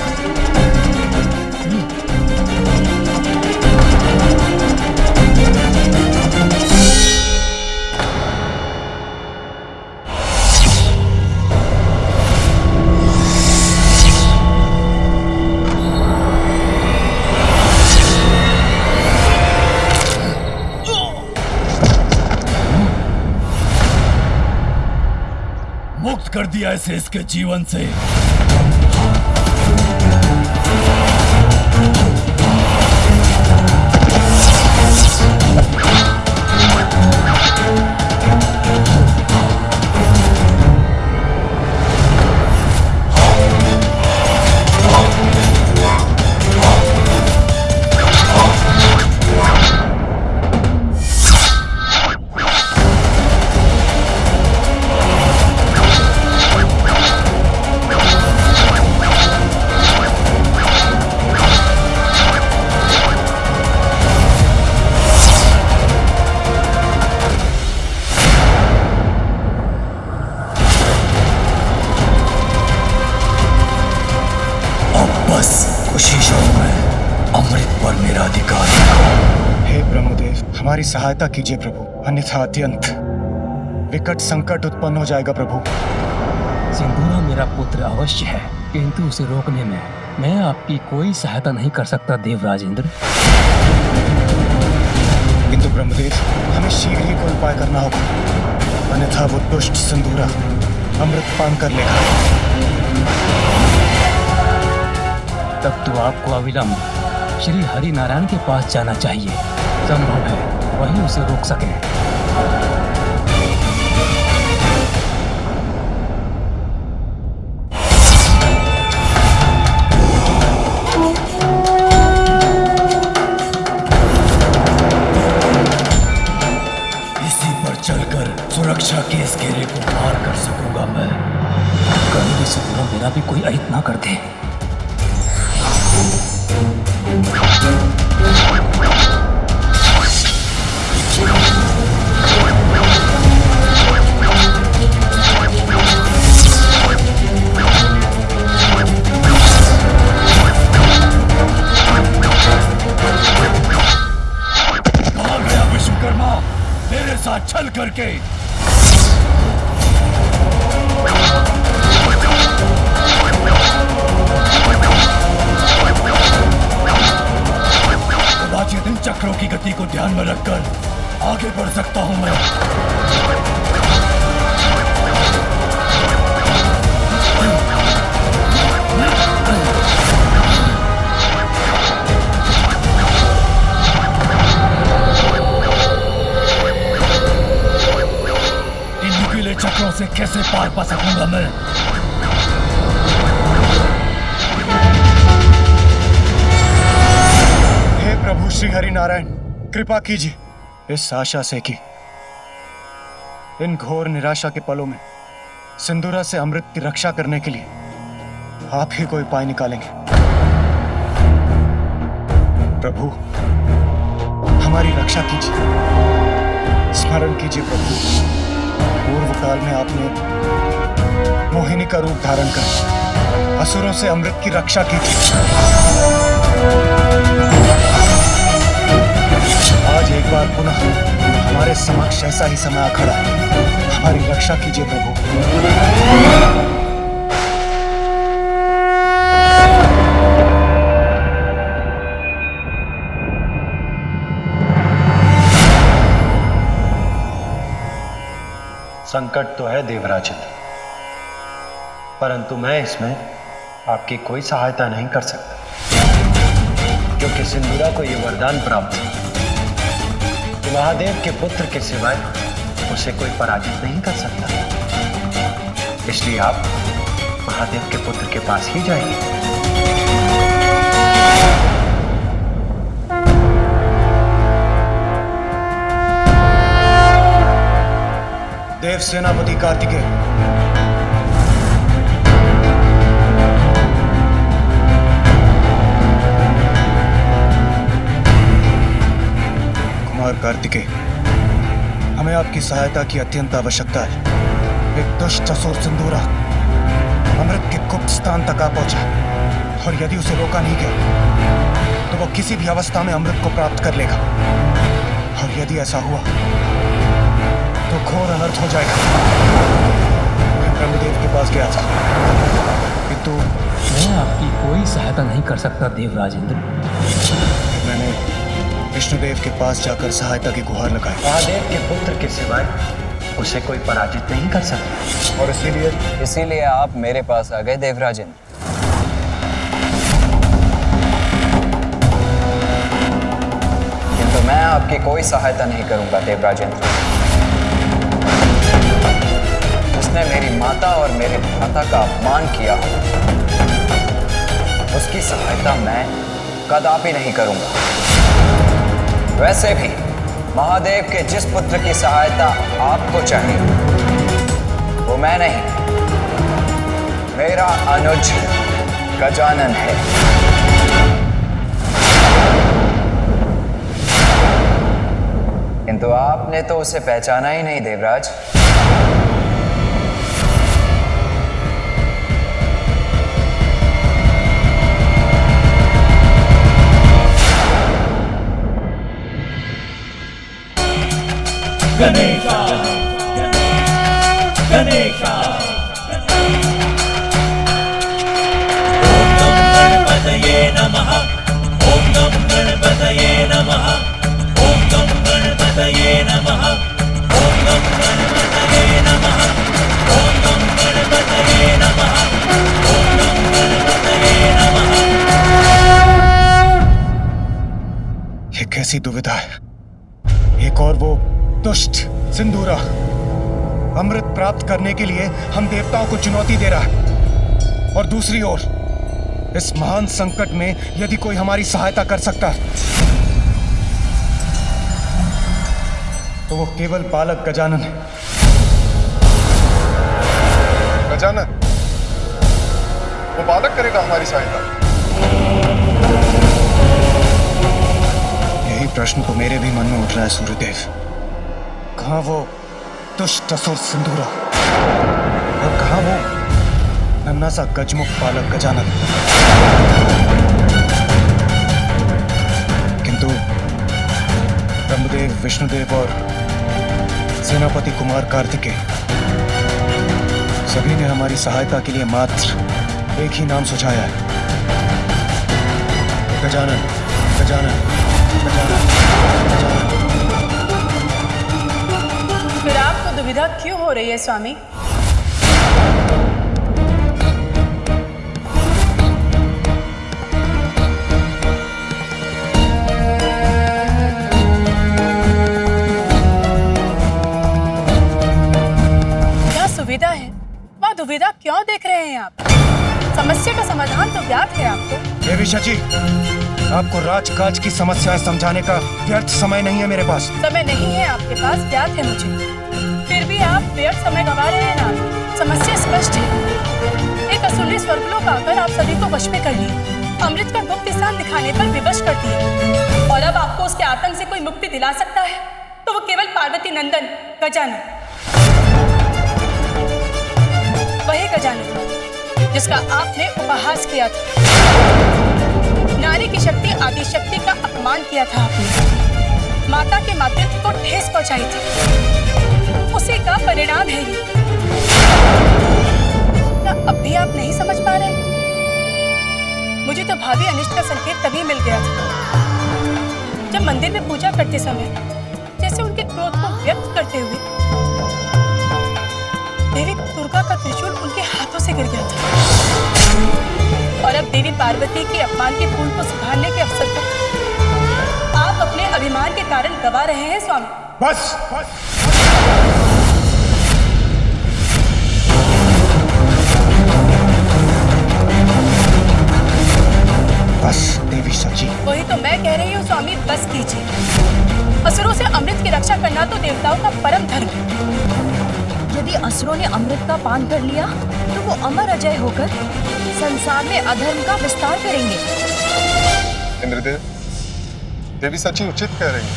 मुक्त कर दिया इसे इसके जीवन से। हमारी सहायता कीजिए प्रभु, अन्यथा अत्यंत विकट संकट उत्पन्न हो जाएगा प्रभु। सिंदूरा मेरा पुत्र अवश्य है, किंतु उसे रोकने में मैं आपकी कोई सहायता नहीं कर सकता देवराजेंद्र। किंतु ब्रह्मदेव, हमें शीघ्र ही कोई उपाय करना होगा, अन्यथा वो दुष्ट सिंदूरा अमृत पान कर लेगा। तब तो आपको अविलंब श्री हरि नारायण के पास जाना चाहिए। संभव है वही उसे रोक सके। इसी पर चलकर सुरक्षा के इस घेरे को पार कर सकूंगा मैं। कहीं भी सिंदूरा मेरा भी कोई अहित ना कर दे। मेरे साथ छल करके कदाचित इन चक्रों की गति को ध्यान में रखकर आगे बढ़ सकता हूं मैं। चक्रों से कैसे पार पा सकूंगा मैं? प्रभु श्री हरि नारायण, कृपा कीजिए इस आशा से कि इन घोर निराशा के पलों में सिंदूरा से अमृत की रक्षा करने के लिए आप ही कोई उपाय निकालेंगे। प्रभु हमारी रक्षा कीजिए, स्मरण कीजिए प्रभु, पूर्व काल में आपने मोहिनी का रूप धारण कर असुरों से अमृत की रक्षा की थी। आज एक बार पुनः हमारे समक्ष ऐसा ही समय आ खड़ा है, हमारी रक्षा कीजिए प्रभु। संकट तो है देवराजित, परंतु मैं इसमें आपकी कोई सहायता नहीं कर सकता, क्योंकि सिंदूरा को यह वरदान प्राप्त है कि महादेव के पुत्र के सिवाय उसे कोई पराजित नहीं कर सकता। इसलिए आप महादेव के पुत्र के पास ही जाइए। देव सेनापति कार्तिकेय, कुमार कार्तिकेय, हमें आपकी सहायता की अत्यंत आवश्यकता है। एक दुष्ट असुर सिंदूरा अमृत के गुप्त स्थान तक आ पहुंचा, और यदि उसे रोका नहीं गया तो वो किसी भी अवस्था में अमृत को प्राप्त कर लेगा, और यदि ऐसा हुआ तो घोर अनर्थ हो जाएगा। मैं ब्रह्मदेव के पास गया था, किंतु मैं आपकी कोई सहायता नहीं कर सकता देवराजेंद्र। मैंने विष्णुदेव के पास जाकर सहायता की गुहार लगाई। महादेव के पुत्र के सिवाय उसे कोई पराजित नहीं कर सकता, और इसीलिए आप मेरे पास आ गए देवराजेंद्र। किंतु मैं आपकी कोई सहायता नहीं करूंगा देवराजेंद्र। जिसने मेरी माता और मेरे भ्राता का अपमान किया, उसकी सहायता मैं कदापि नहीं करूंगा। वैसे भी महादेव के जिस पुत्र की सहायता आपको चाहिए, वो मैं नहीं, मेरा अनुज गजानन है। किंतु आपने तो उसे पहचाना ही नहीं देवराज। गणेशा गणेशा ओम नमो गणपतये नमः, ओम नमो गणपतये नमः, ओम नमो गणपतये नमः, ओम नमो गणपतये नमः, ओम नमो गणपतये नमः, ओम नमो गणपतये नमः। ये कैसी दुविधा है। एक और वो दुष्ट सिंदूरा अमृत प्राप्त करने के लिए हम देवताओं को चुनौती दे रहा है, और दूसरी ओर इस महान संकट में यदि कोई हमारी सहायता कर सकता है तो वो केवल बालक गजानन है। गजानन, वो बालक करेगा हमारी सहायता? यही प्रश्न तो मेरे भी मन में उठ रहा है सूर्यदेव। कहाँ वो दुष्ट असुर सिंदूरा, और कहाँ वो नन्हा सा गजमुख बालक गजानन। किंतु ब्रह्मदेव, विष्णुदेव और सेनापति कुमार कार्तिकेय सभी ने हमारी सहायता के लिए मात्र एक ही नाम सुझाया है, गजानन गजानन गजानन गजानन। फिर आपको दुविधा क्यों हो रही है स्वामी? क्या सुविधा है? वह दुविधा क्यों देख रहे हैं आप? समस्या का समाधान तो ज्ञात है आपको। देवी शची, आपको राजकाज की समस्याएं समझाने का व्यर्थ समय नहीं है मेरे पास। समय नहीं है आपके पास, ज्ञात है मुझे। फिर भी आप व्यर्थ समय गंवा रहे हैं ना। समस्या स्पष्ट है। एक असुर ने स्वर्गलोक आकर आप सभी को वश में कर लिया, अमृत का गुप्त स्थान दिखाने पर विवश कर दिया, और अब आपको उसके आतंक से कोई मुक्ति दिला सकता है तो वो केवल पार्वती नंदन गजानन, वही गजानन जिसका आपने उपहास किया था। नारी की शक्ति आदि शक्ति का अपमान किया था आपने, माता के मातृत्व को ठेस पहुंचाई थी, उसी का परिणाम है ये। क्या अब भी आप नहीं समझ पा रहे? मुझे तो भावी अनिष्ट का संकेत तभी मिल गया था जब मंदिर में पूजा करते समय जैसे उनके क्रोध को व्यक्त करते हुए देवी दुर्गा का त्रिशूल उनके हाथों से गिर गया था, और अब देवी पार्वती के अपमान के फूल को सुधारने के अवसर पर आप अपने अभिमान के कारण गवा रहे हैं स्वामी। बस, बस देवी सची। वही तो मैं कह रही हूँ स्वामी, बस कीजिए। असुरों से अमृत की रक्षा करना तो देवताओं का परम धर्म है। यदि असुरों ने अमृत का पान कर लिया तो वो अमर अजय होकर संसार में अधर्म का विस्तार करेंगे। इंद्रदेव, देवी सची उचित कह रही है।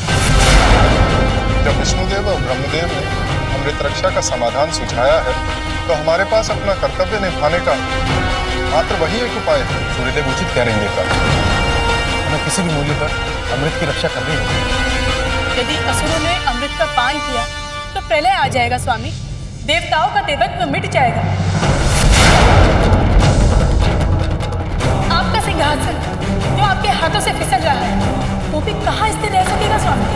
जब विष्णुदेव और ब्रह्मदेव ने अमृत रक्षा का समाधान सुझाया है तो हमारे पास अपना कर्तव्य निभाने का मात्र वही एक उपाय है। सूर्यदेव उचित कह रहे हैं देवता, हमें किसी भी मूल्य पर अमृत की रक्षा करनी होगी। यदि असुरों ने अमृत का पान किया तो प्रलय आ जाएगा स्वामी, देवताओं का देवत्व मिट जाएगा। आपका सिंहासन जो आपके हाथों से फिसल रहा है वो भी कहाँ स्थिर रह सकेगा स्वामी?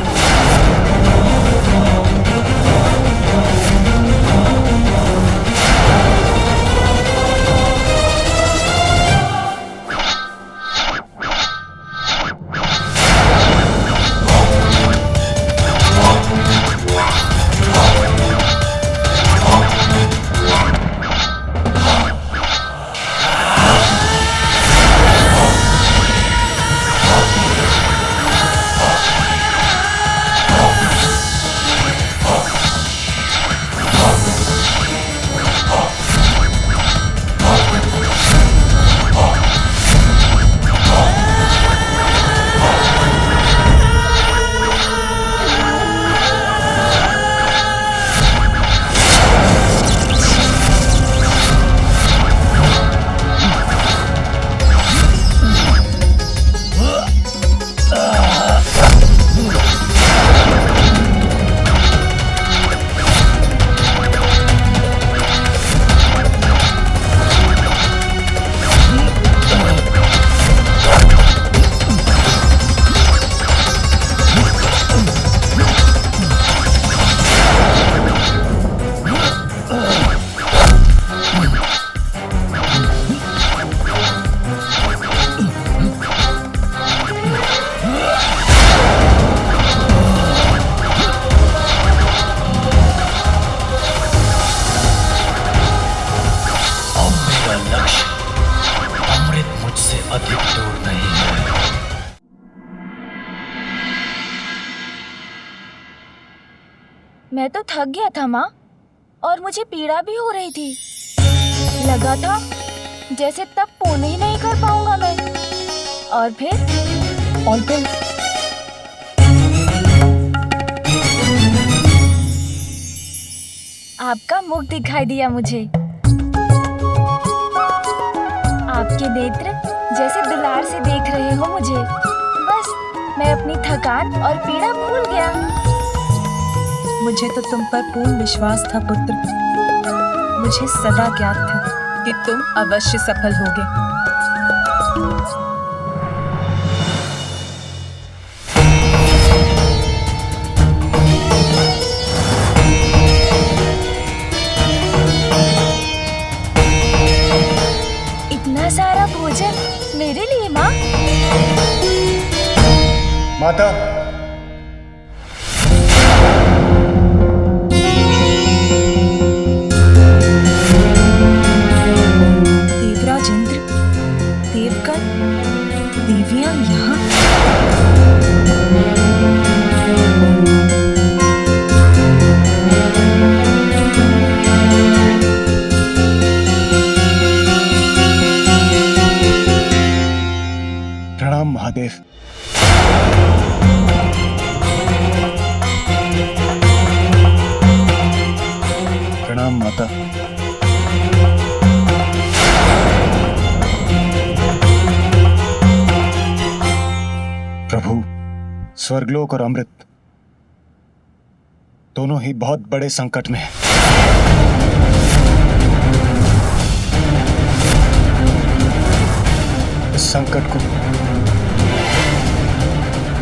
मैं तो थक गया था माँ, और मुझे पीड़ा भी हो रही थी। लगा था जैसे तब पूर्ण ही नहीं कर पाऊंगा मैं। और फिर आपका मुख दिखाई दिया मुझे। आपके नेत्र जैसे दुलार से देख रहे हो मुझे। बस मैं अपनी थकान और पीड़ा भूल गया। मुझे तो तुम पर पूर्ण विश्वास था पुत्र। मुझे सदा ज्ञात था कि तुम अवश्य सफल होगे। इतना सारा भोजन मेरे लिए माँ? माता, देवराज इंद्र, देवगण, देवियां यहाँ। प्रणाम माता। प्रभु, स्वर्गलोक और अमृत दोनों ही बहुत बड़े संकट में हैं। इस संकट को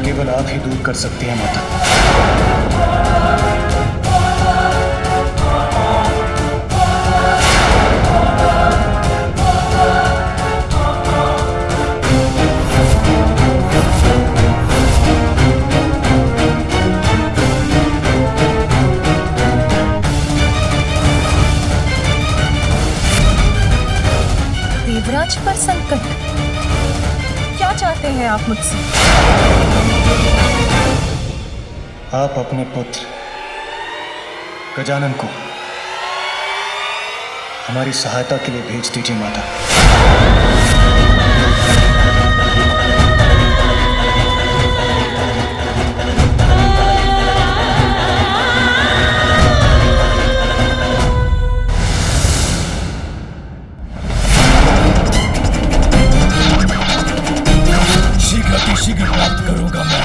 केवल आप ही दूर कर सकती हैं माता। देवराज पर संकट? क्या चाहते हैं आप मुझसे? आप अपने पुत्र गजानन को हमारी सहायता के लिए भेज दीजिए माता। शीघ्र प्राप्त करूंगा मैं।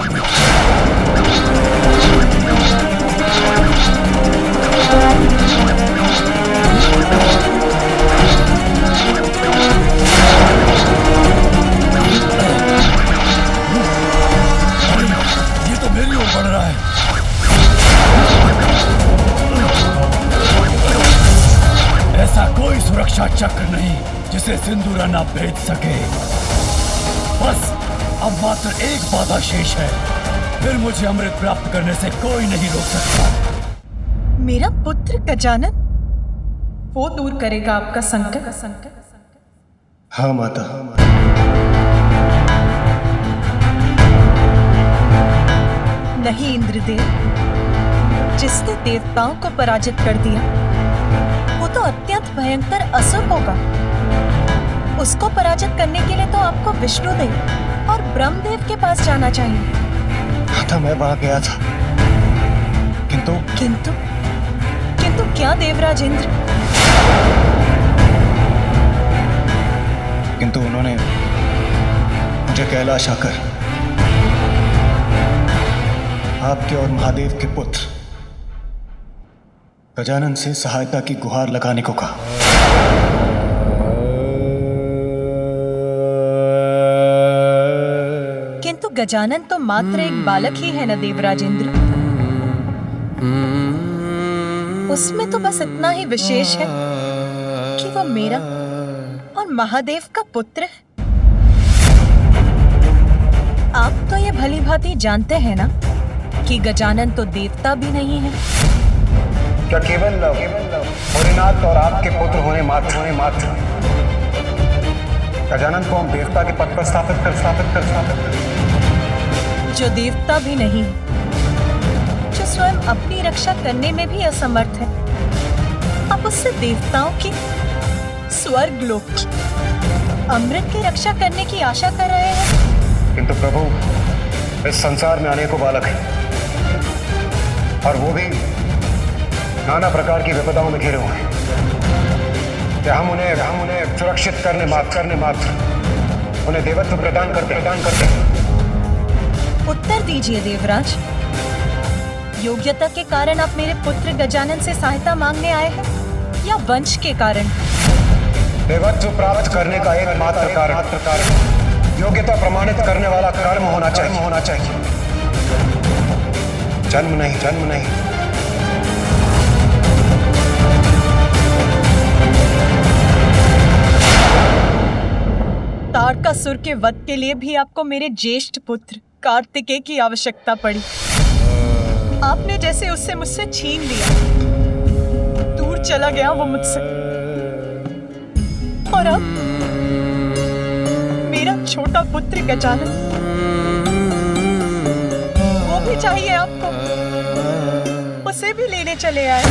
ये तो मेरी ओर बढ़ रहा है। ऐसा कोई सुरक्षा चक्र नहीं जिसे सिंदूरा ना भेज सके। बस अब मात्र एक बाधा शेष है, फिर मुझे अमृत प्राप्त करने से कोई नहीं रोक सकता। मेरा पुत्र गजानन, वो दूर करेगा आपका संकट? हाँ माता। नहीं इंद्रदेव, जिसने देवताओं को पराजित कर दिया वो तो अत्यंत भयंकर असुर होगा। उसको पराजित करने के लिए तो आपको विष्णुदेव और ब्रह्मदेव के पास जाना चाहिए। हाँ था, मैं वहां गया था, किंतु क्या देवराज इंद्र? किंतु उन्होंने मुझे कैलाश आकर आपके और महादेव के पुत्र गजानन से सहायता की गुहार लगाने को कहा। किंतु गजानन तो मात्र एक बालक ही है न देवराज इंद्र। उसमें तो बस इतना ही विशेष है कि वो मेरा और महादेव का पुत्र है। आप तो ये भली भांति जानते हैं ना कि गजानन तो देवता भी नहीं है। क्या केवल भोलेनाथ और आपके पुत्र होने मात्र गजानन को हम देवता के पद पर स्थापित कर जो देवता भी नहीं, जो स्वयं अपनी रक्षा करने में भी असमर्थ है, आप उससे देवताओं की, स्वर्ग लोक की, अमृत की रक्षा करने की आशा कर रहे हैं। किंतु प्रभु, इस संसार में अनेकों बालक हैं और वो भी नाना प्रकार की विपदाओं में घिरे हुए हैं। क्या हम उन्हें सुरक्षित करने मात्र उन्हें देवत्व प्रदान करते उत्तर दीजिए देवराज। योग्यता के कारण आप मेरे पुत्र गजानन से सहायता मांगने आए हैं या वंश के कारण? देवत्व प्राप्त करने का एकमात्र कारण योग्यता प्रमाणित करने वाला कर्म होना चाहिए। जन्म नहीं। तारकासुर के वध के लिए भी आपको मेरे ज्येष्ठ पुत्र कार्तिकेय की आवश्यकता पड़ी। आपने जैसे उससे मुझसे छीन लिया, दूर चला गया वो मुझसे, और अब मेरा छोटा पुत्र गजानन, वो भी चाहिए आपको, उसे भी लेने चले आए।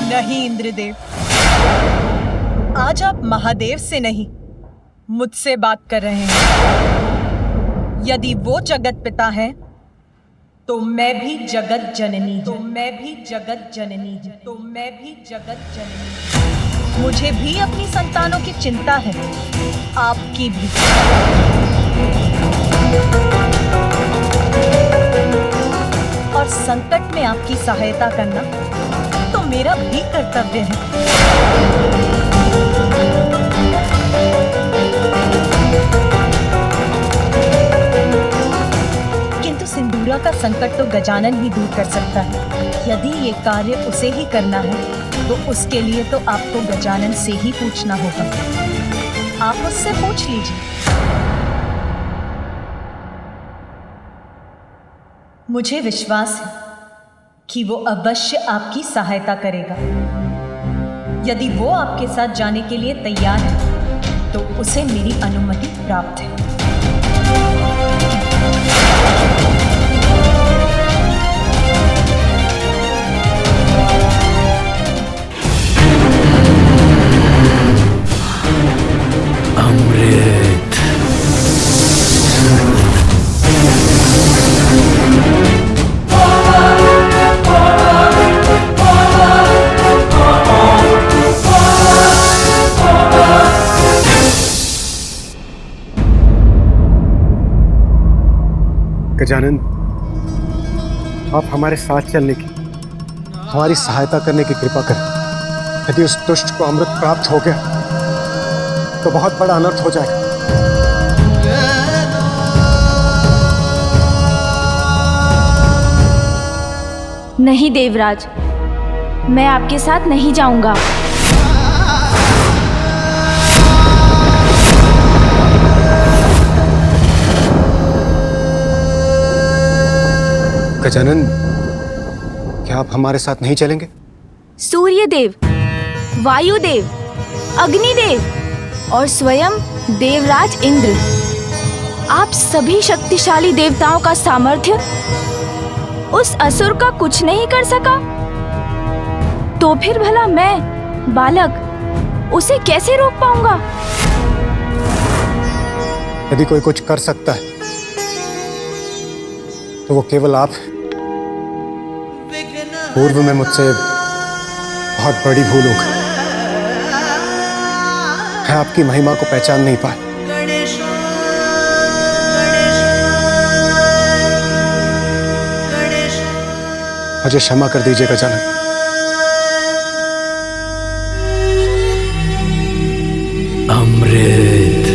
नहीं इंद्रदेव, आज आप महादेव से नहीं, मुझसे बात कर रहे हैं। यदि वो जगत पिता है तो मैं भी जगत जननी, तो मैं भी जगत जननी, तो मैं भी जगत जननी। मुझे भी अपनी संतानों की चिंता है, आपकी भी। और संकट में आपकी सहायता करना तो मेरा भी कर्तव्य है। किंतु सिंदूरा का संकट तो गजानन ही दूर कर सकता है। यदि ये कार्य उसे ही करना है तो उसके लिए तो आपको गजानन से ही पूछना होगा। आप उससे पूछ लीजिए। मुझे विश्वास है कि वो अवश्य आपकी सहायता करेगा। यदि वो आपके साथ जाने के लिए तैयार है तो उसे मेरी अनुमति प्राप्त है। अमृत। गजानन, आप हमारे साथ चलने की, हमारी सहायता करने की कृपा करें। यदि उस दुष्ट को अमृत प्राप्त हो गया तो बहुत बड़ा अनर्थ हो जाएगा। नहीं देवराज, मैं आपके साथ नहीं जाऊंगा। गजानन, क्या आप हमारे साथ नहीं चलेंगे? सूर्यदेव, वायुदेव, अग्निदेव और स्वयं देवराज इंद्र, आप सभी शक्तिशाली देवताओं का सामर्थ्य उस असुर का कुछ नहीं कर सका, तो फिर भला मैं बालक उसे कैसे रोक पाऊंगा? यदि कोई कुछ कर सकता है तो वो केवल आप। पूर्व में मुझसे बहुत बड़ी भूल हो गई। मैं आपकी महिमा को पहचान नहीं पाया। मुझे क्षमा कर दीजिए गजानन। अमृत।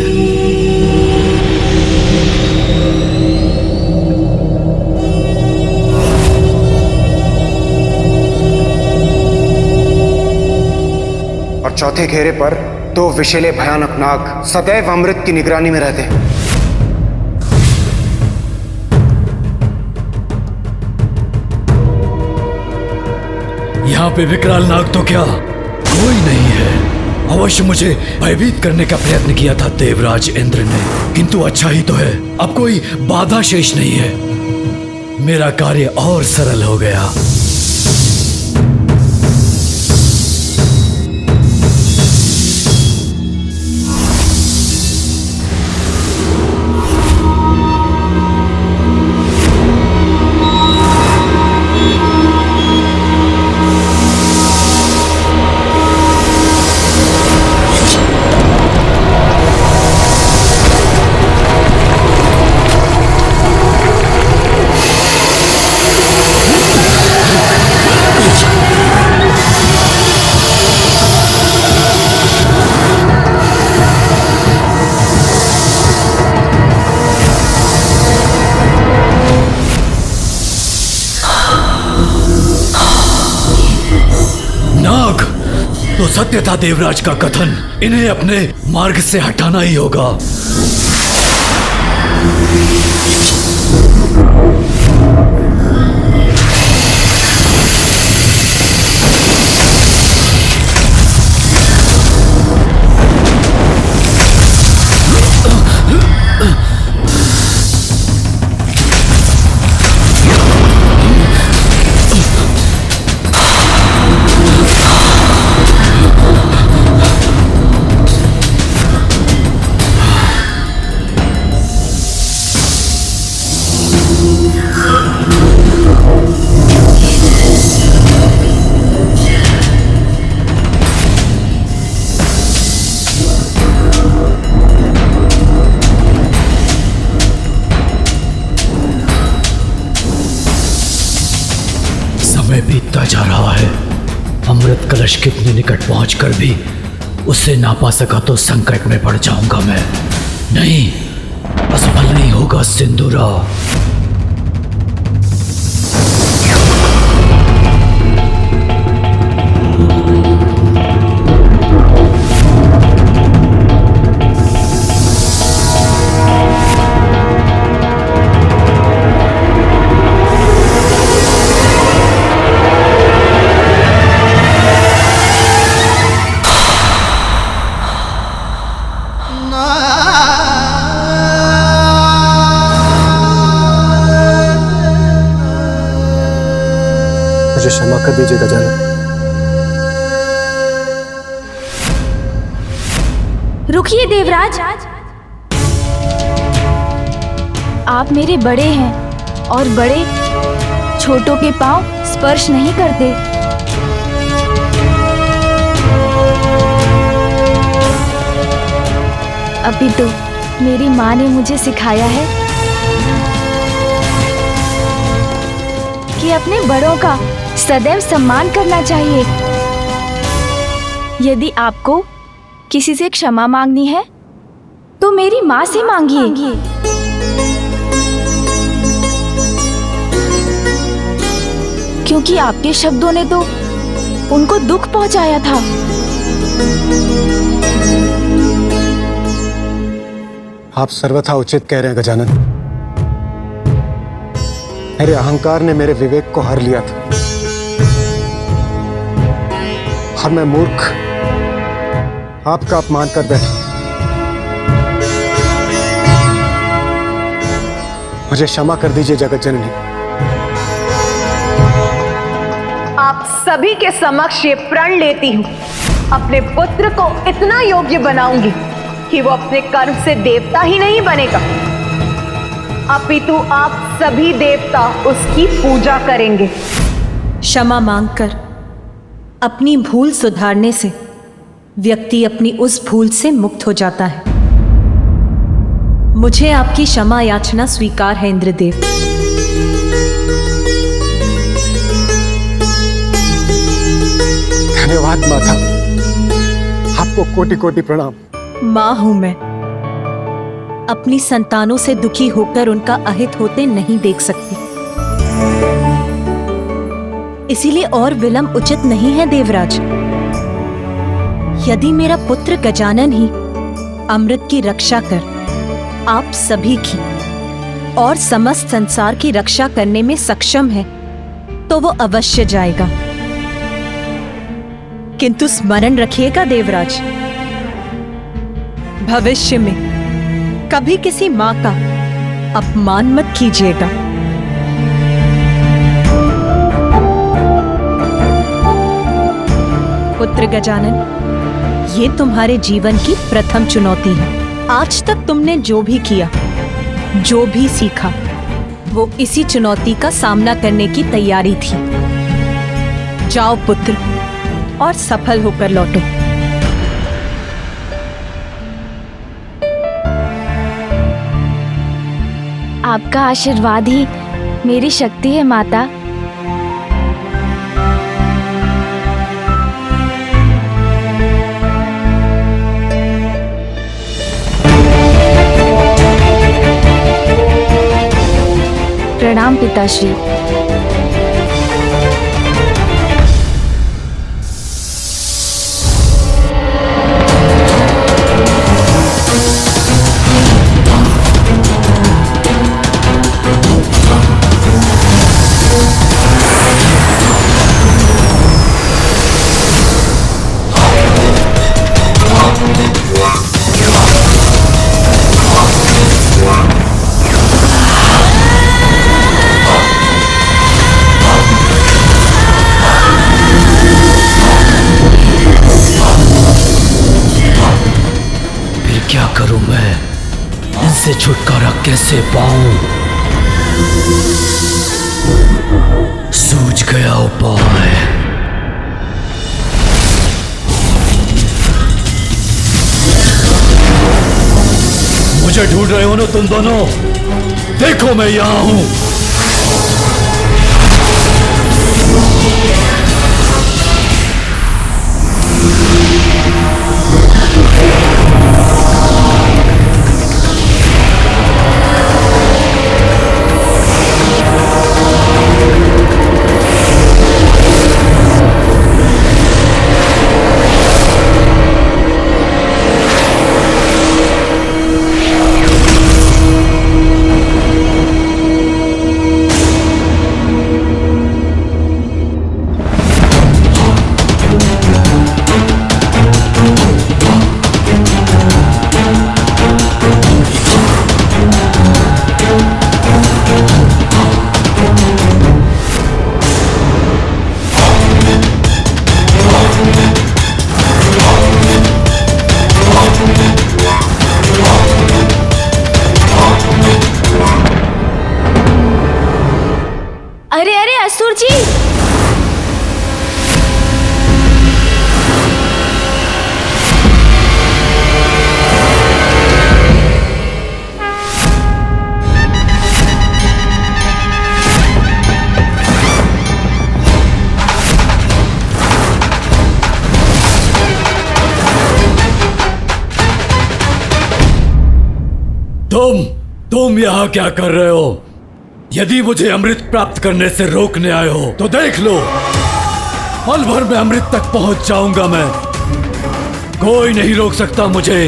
और चौथे घेरे पर दो विषैले भयानक नाग सदैव अमृत की निगरानी में रहते हैं। यहाँ पे विकराल नाग तो क्या कोई नहीं है। अवश्य मुझे भयभीत करने का प्रयत्न किया था देवराज इंद्र ने, किंतु अच्छा ही तो है, अब कोई बाधा शेष नहीं है। मेरा कार्य और सरल हो गया। तो सत्य था देवराज का कथन, इन्हें अपने मार्ग से हटाना ही होगा। सूरज कितने निकट पहुंचकर भी उसे ना पा सका तो संकट में पड़ जाऊंगा मैं। नहीं, असफल नहीं होगा सिंदूरा। मुझे क्षमा कर दीजिए गजानन। रुकिए देवराज, आप मेरे बड़े हैं और बड़े छोटों के पांव स्पर्श नहीं करते। अभी तो मेरी माँ ने मुझे सिखाया है कि अपने बड़ों का सदैव सम्मान करना चाहिए। यदि आपको किसी से क्षमा मांगनी है तो मेरी माँ से मांगिए। क्योंकि आपके शब्दों ने तो उनको दुख पहुंचाया था। आप सर्वथा उचित कह रहे हैं गजानन। मेरे अहंकार ने मेरे विवेक को हर लिया था और मैं मूर्ख आपका अपमान कर बैठा। मुझे क्षमा कर दीजिए जगत जननी। आप सभी के समक्ष ये प्रण लेती हूँ, अपने पुत्र को इतना योग्य बनाऊंगी कि वो अपने कर्म से देवता ही नहीं बनेगा, अपितु आप सभी देवता उसकी पूजा करेंगे। क्षमा मांगकर अपनी भूल सुधारने से व्यक्ति अपनी उस भूल से मुक्त हो जाता है। मुझे आपकी क्षमा याचना स्वीकार है इंद्रदेव। धन्यवाद माता, आपको कोटि कोटि प्रणाम। माँ हूं मैं, अपनी संतानों से दुखी होकर उनका अहित होते नहीं देख सकती, इसीलिए और विलंब उचित नहीं है देवराज। यदि मेरा पुत्र गजानन ही अमृत की रक्षा कर आप सभी की और समस्त संसार की रक्षा करने में सक्षम है तो वो अवश्य जाएगा। किंतु स्मरण रखिएगा देवराज, भविष्य में कभी किसी मां का अपमान मत कीजिएगा। पुत्र गजानन, ये तुम्हारे जीवन की प्रथम चुनौती है। आज तक तुमने जो भी किया, जो भी सीखा, वो इसी चुनौती का सामना करने की तैयारी थी। जाओ पुत्र और सफल होकर लौटो। आपका आशीर्वाद ही मेरी शक्ति है माता। प्रणाम पिताश्री। क्या करूं मैं? इनसे छुटकारा कैसे पाऊं? सूझ गया उपाय। मुझे ढूंढ रहे हो ना तुम दोनों? देखो मैं यहां हूं। तुम यहाँ क्या कर रहे हो? यदि मुझे अमृत प्राप्त करने से रोकने आए हो तो देख लो, पल भर में अमृत तक पहुंच जाऊंगा मैं। कोई नहीं रोक सकता मुझे।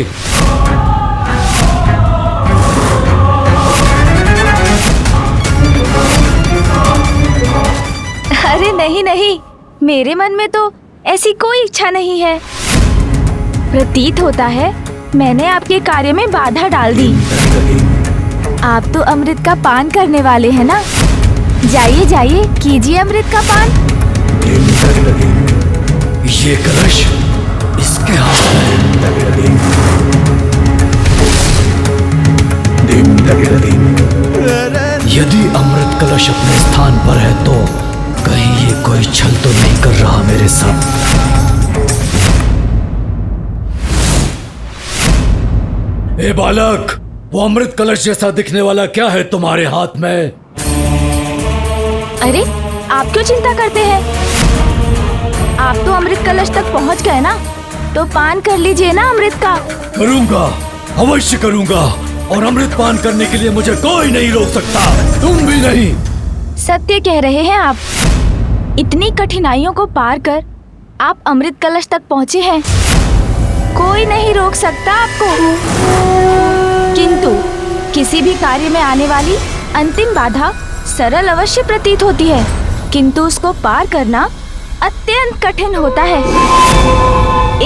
अरे नहीं नहीं, मेरे मन में तो ऐसी कोई इच्छा नहीं है। प्रतीत होता है मैंने आपके कार्य में बाधा डाल दी। आप तो अमृत का पान करने वाले हैं ना? जाइए जाइए, कीजिए अमृत का पान। ये कलश इसके हाथ में। यदि अमृत कलश अपने स्थान पर है तो कहीं ये कोई छल तो नहीं कर रहा मेरे साथ? ए बालक, वो अमृत कलश जैसा दिखने वाला क्या है तुम्हारे हाथ में? अरे आप क्यों चिंता करते हैं? आप तो अमृत कलश तक पहुंच गए ना, तो पान कर लीजिए ना अमृत का। करूंगा, अवश्य करूंगा, और अमृत पान करने के लिए मुझे कोई नहीं रोक सकता, तुम भी नहीं। सत्य कह रहे हैं आप। इतनी कठिनाइयों को पार कर आप अमृत कलश तक पहुंचे हैं, कोई नहीं रोक सकता आपको। किंतु किसी भी कार्य में आने वाली अंतिम बाधा सरल अवश्य प्रतीत होती है, किंतु उसको पार करना अत्यंत कठिन होता है।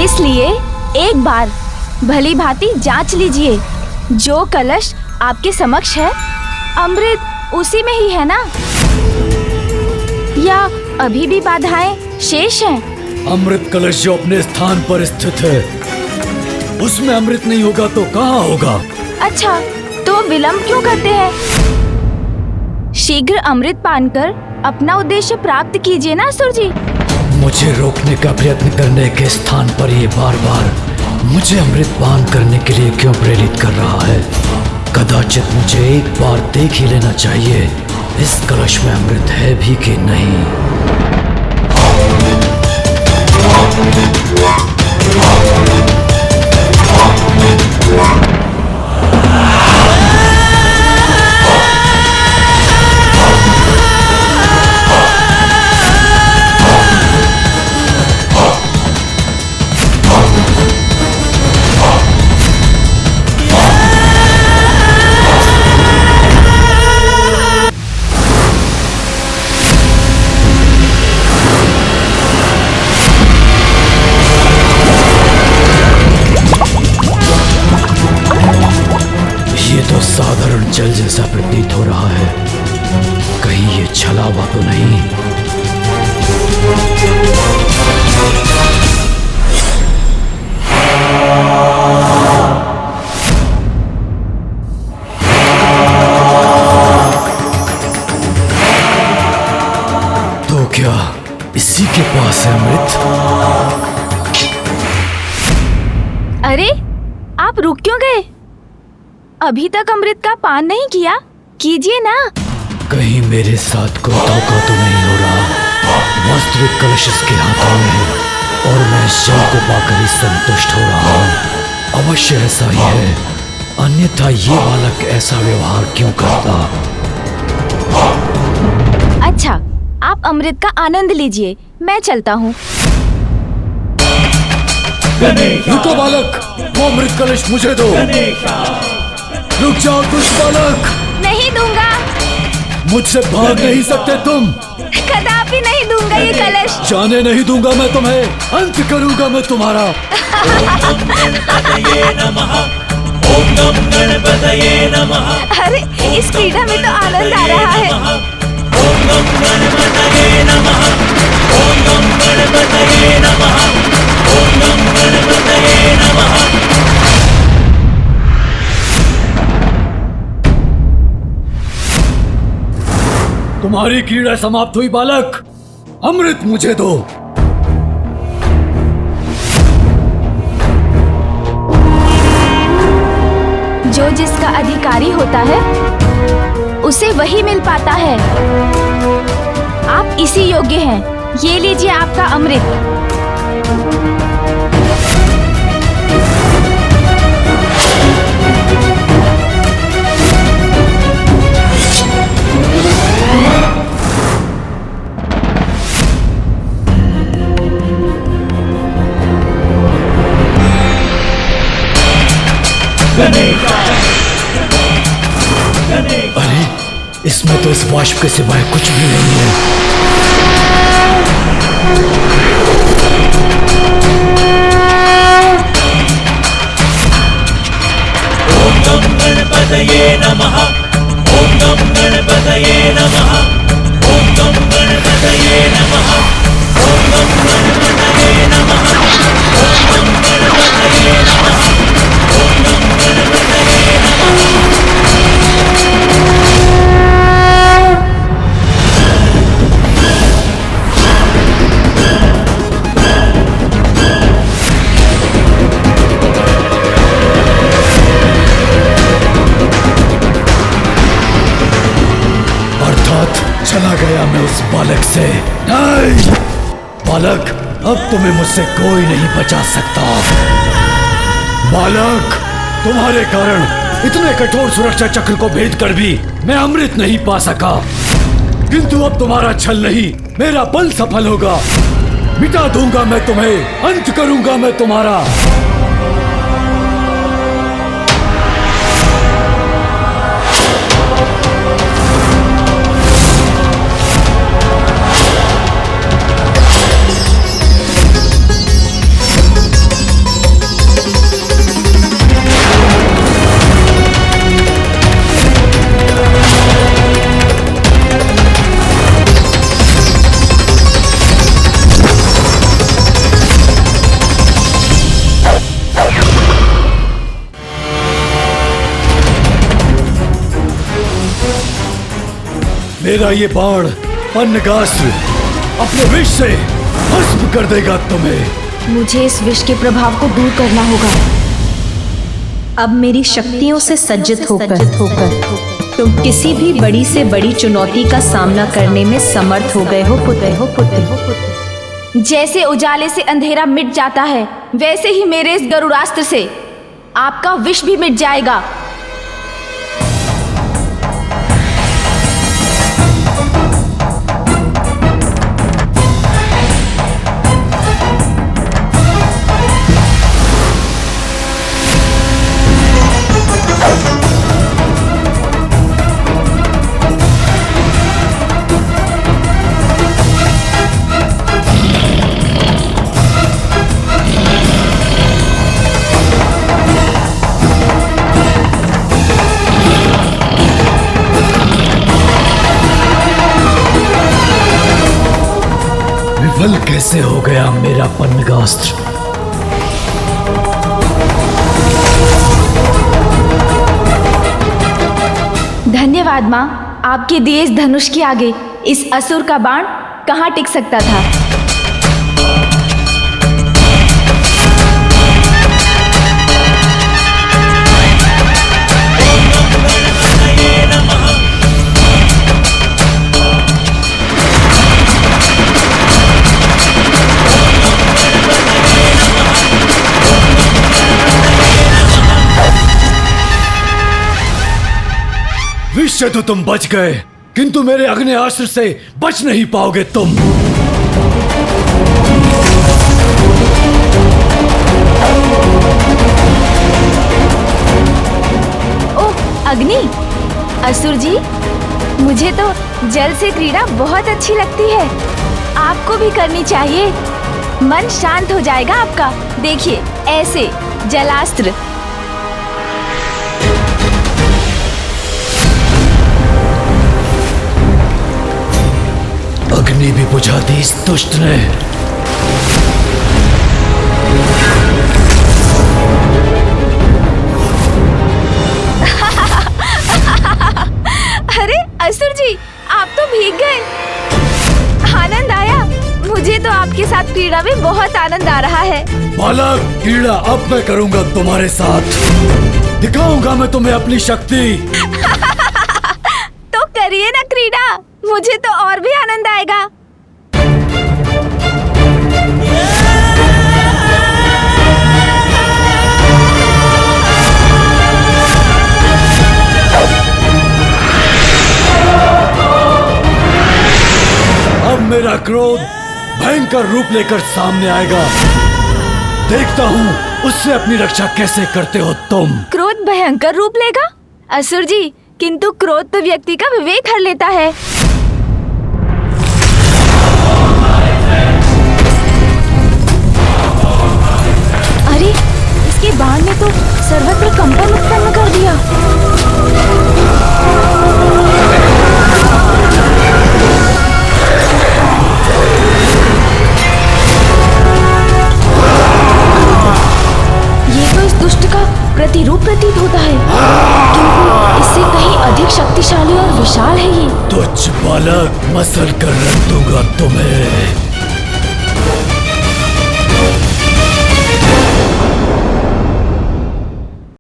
इसलिए एक बार भली भांति जांच लीजिए, जो कलश आपके समक्ष है अमृत उसी में ही है ना, या अभी भी बाधाएं शेष हैं? अमृत कलश जो अपने स्थान पर स्थित है उसमें अमृत नहीं होगा तो कहाँ होगा? अच्छा, तो विलंब क्यों करते हैं? शीघ्र अमृत पान कर अपना उद्देश्य प्राप्त कीजिए ना असुर जी। मुझे रोकने का प्रयत्न करने के स्थान पर ये बार बार मुझे अमृत पान करने के लिए क्यों प्रेरित कर रहा है? कदाचित मुझे एक बार देख ही लेना चाहिए इस कलश में अमृत है भी कि नहीं। साधारण जल जैसा प्रतीत हो रहा है, कहीं ये छलावा तो नहीं? तो क्या इसी के पास है अमृत? अरे आप रुक क्यों गए? अभी तक अमृत का पान नहीं किया, कीजिए ना। कहीं मेरे साथ कोई धोखा तो नहीं हो रहा? वास्तविक कलश इसके हाथों में है और मैं इस जल को पाकर ही संतुष्ट हो रहा हूँ। अवश्य ऐसा ही है, अन्यथा ये बालक ऐसा व्यवहार क्यों करता? अच्छा, आप अमृत का आनंद लीजिए, मैं चलता हूँ। रुको बालक, वो अमृत कलश मुझे दो। रुक जाओ दुष्ट बालक। नहीं दूंगा। मुझसे भाग नहीं सकते तुम। कदापि नहीं दूंगा ये कलश। जाने नहीं दूंगा मैं तुम्हें, अंत करूंगा मैं तुम्हारा। ओम नमः गणपतये नमः। अरे इस क्रीड़ा में तो आनंद आ रहा है। ओम नमः गणपतये नमः। ओम नमः गणपतये नमः। ओम नमः गणपतये नमः। तुम्हारी क्रीड़ा समाप्त हुई बालक, अमृत मुझे दो। जो जिसका अधिकारी होता है उसे वही मिल पाता है। आप इसी योग्य हैं, ये लीजिए आपका अमृत। अरे इसमें तो इस वाष्प के सिवाय कुछ भी नहीं है। ओम गम गणपतये नमः। ओम गम गणपतये नमः। ओम गम गणपतये नमः। ओम गम गणपतये नमः। ओम गम गणपतये नमः। ओम गम गणपतये नमः। चला गया मैं उस बालक से। नहीं बालक, अब तुम्हें मुझसे कोई नहीं बचा सकता। बालक, तुम्हारे कारण इतने कठोर सुरक्षा चक्र को भेद कर भी मैं अमृत नहीं पा सका, किंतु अब तुम्हारा छल नहीं, मेरा बल सफल होगा। मिटा दूंगा मैं तुम्हें, अंत करूंगा मैं तुम्हारा। मेरा ये बाण अन्नगास्त्र अपने विष से भस्म कर देगा तुम्हें। मुझे इस विष के प्रभाव को दूर करना होगा। अब मेरी शक्तियों से सज्जित होकर तुम किसी भी बड़ी से बड़ी चुनौती का सामना करने में समर्थ हो गए हो पुत्र। जैसे उजाले से अंधेरा मिट जाता है, वैसे ही मेरे इस गरुड़ास्त्र से आपका विष भी मिट जाएगा। विफल कैसे हो गया मेरा पन्नगास्त्र? धन्यवाद माँ, आपके दिए इस धनुष के आगे इस असुर का बाण कहाँ टिक सकता था। विष से तो तुम बच गए, किंतु मेरे अग्नियास्त्र से बच नहीं पाओगे तुम। ओह अग्नि, असुर जी, मुझे तो जल से क्रीड़ा बहुत अच्छी लगती है। आपको भी करनी चाहिए, मन शांत हो जाएगा आपका। देखिए ऐसे जलास्त्र। अग्नि भी बुझा दी इस दुष्ट ने। अरे असुर जी, आप तो भीग गए। आनंद आया। मुझे तो आपके साथ क्रीड़ा में बहुत आनंद आ रहा है। बालक, क्रीड़ा अब मैं करूंगा तुम्हारे साथ। दिखाऊंगा मैं तुम्हें अपनी शक्ति। तो करिए ना क्रीड़ा, मुझे तो और भी आनंद आएगा। अब मेरा क्रोध भयंकर रूप लेकर सामने आएगा। देखता हूँ उससे अपनी रक्षा कैसे करते हो तुम। क्रोध भयंकर रूप लेगा? असुर जी, किंतु क्रोध तो व्यक्ति का विवेक हर लेता है। अरे, इसके बाण ने तो सर्वत्र कंपन उत्पन्न कर दिया। ये तो इस दुष्ट का प्रतिरूप प्रतीत होता है, किंतु इससे कहीं अधिक शक्तिशाली और विशाल है ये। तुझ बालक, मसल कर रख दूंगा।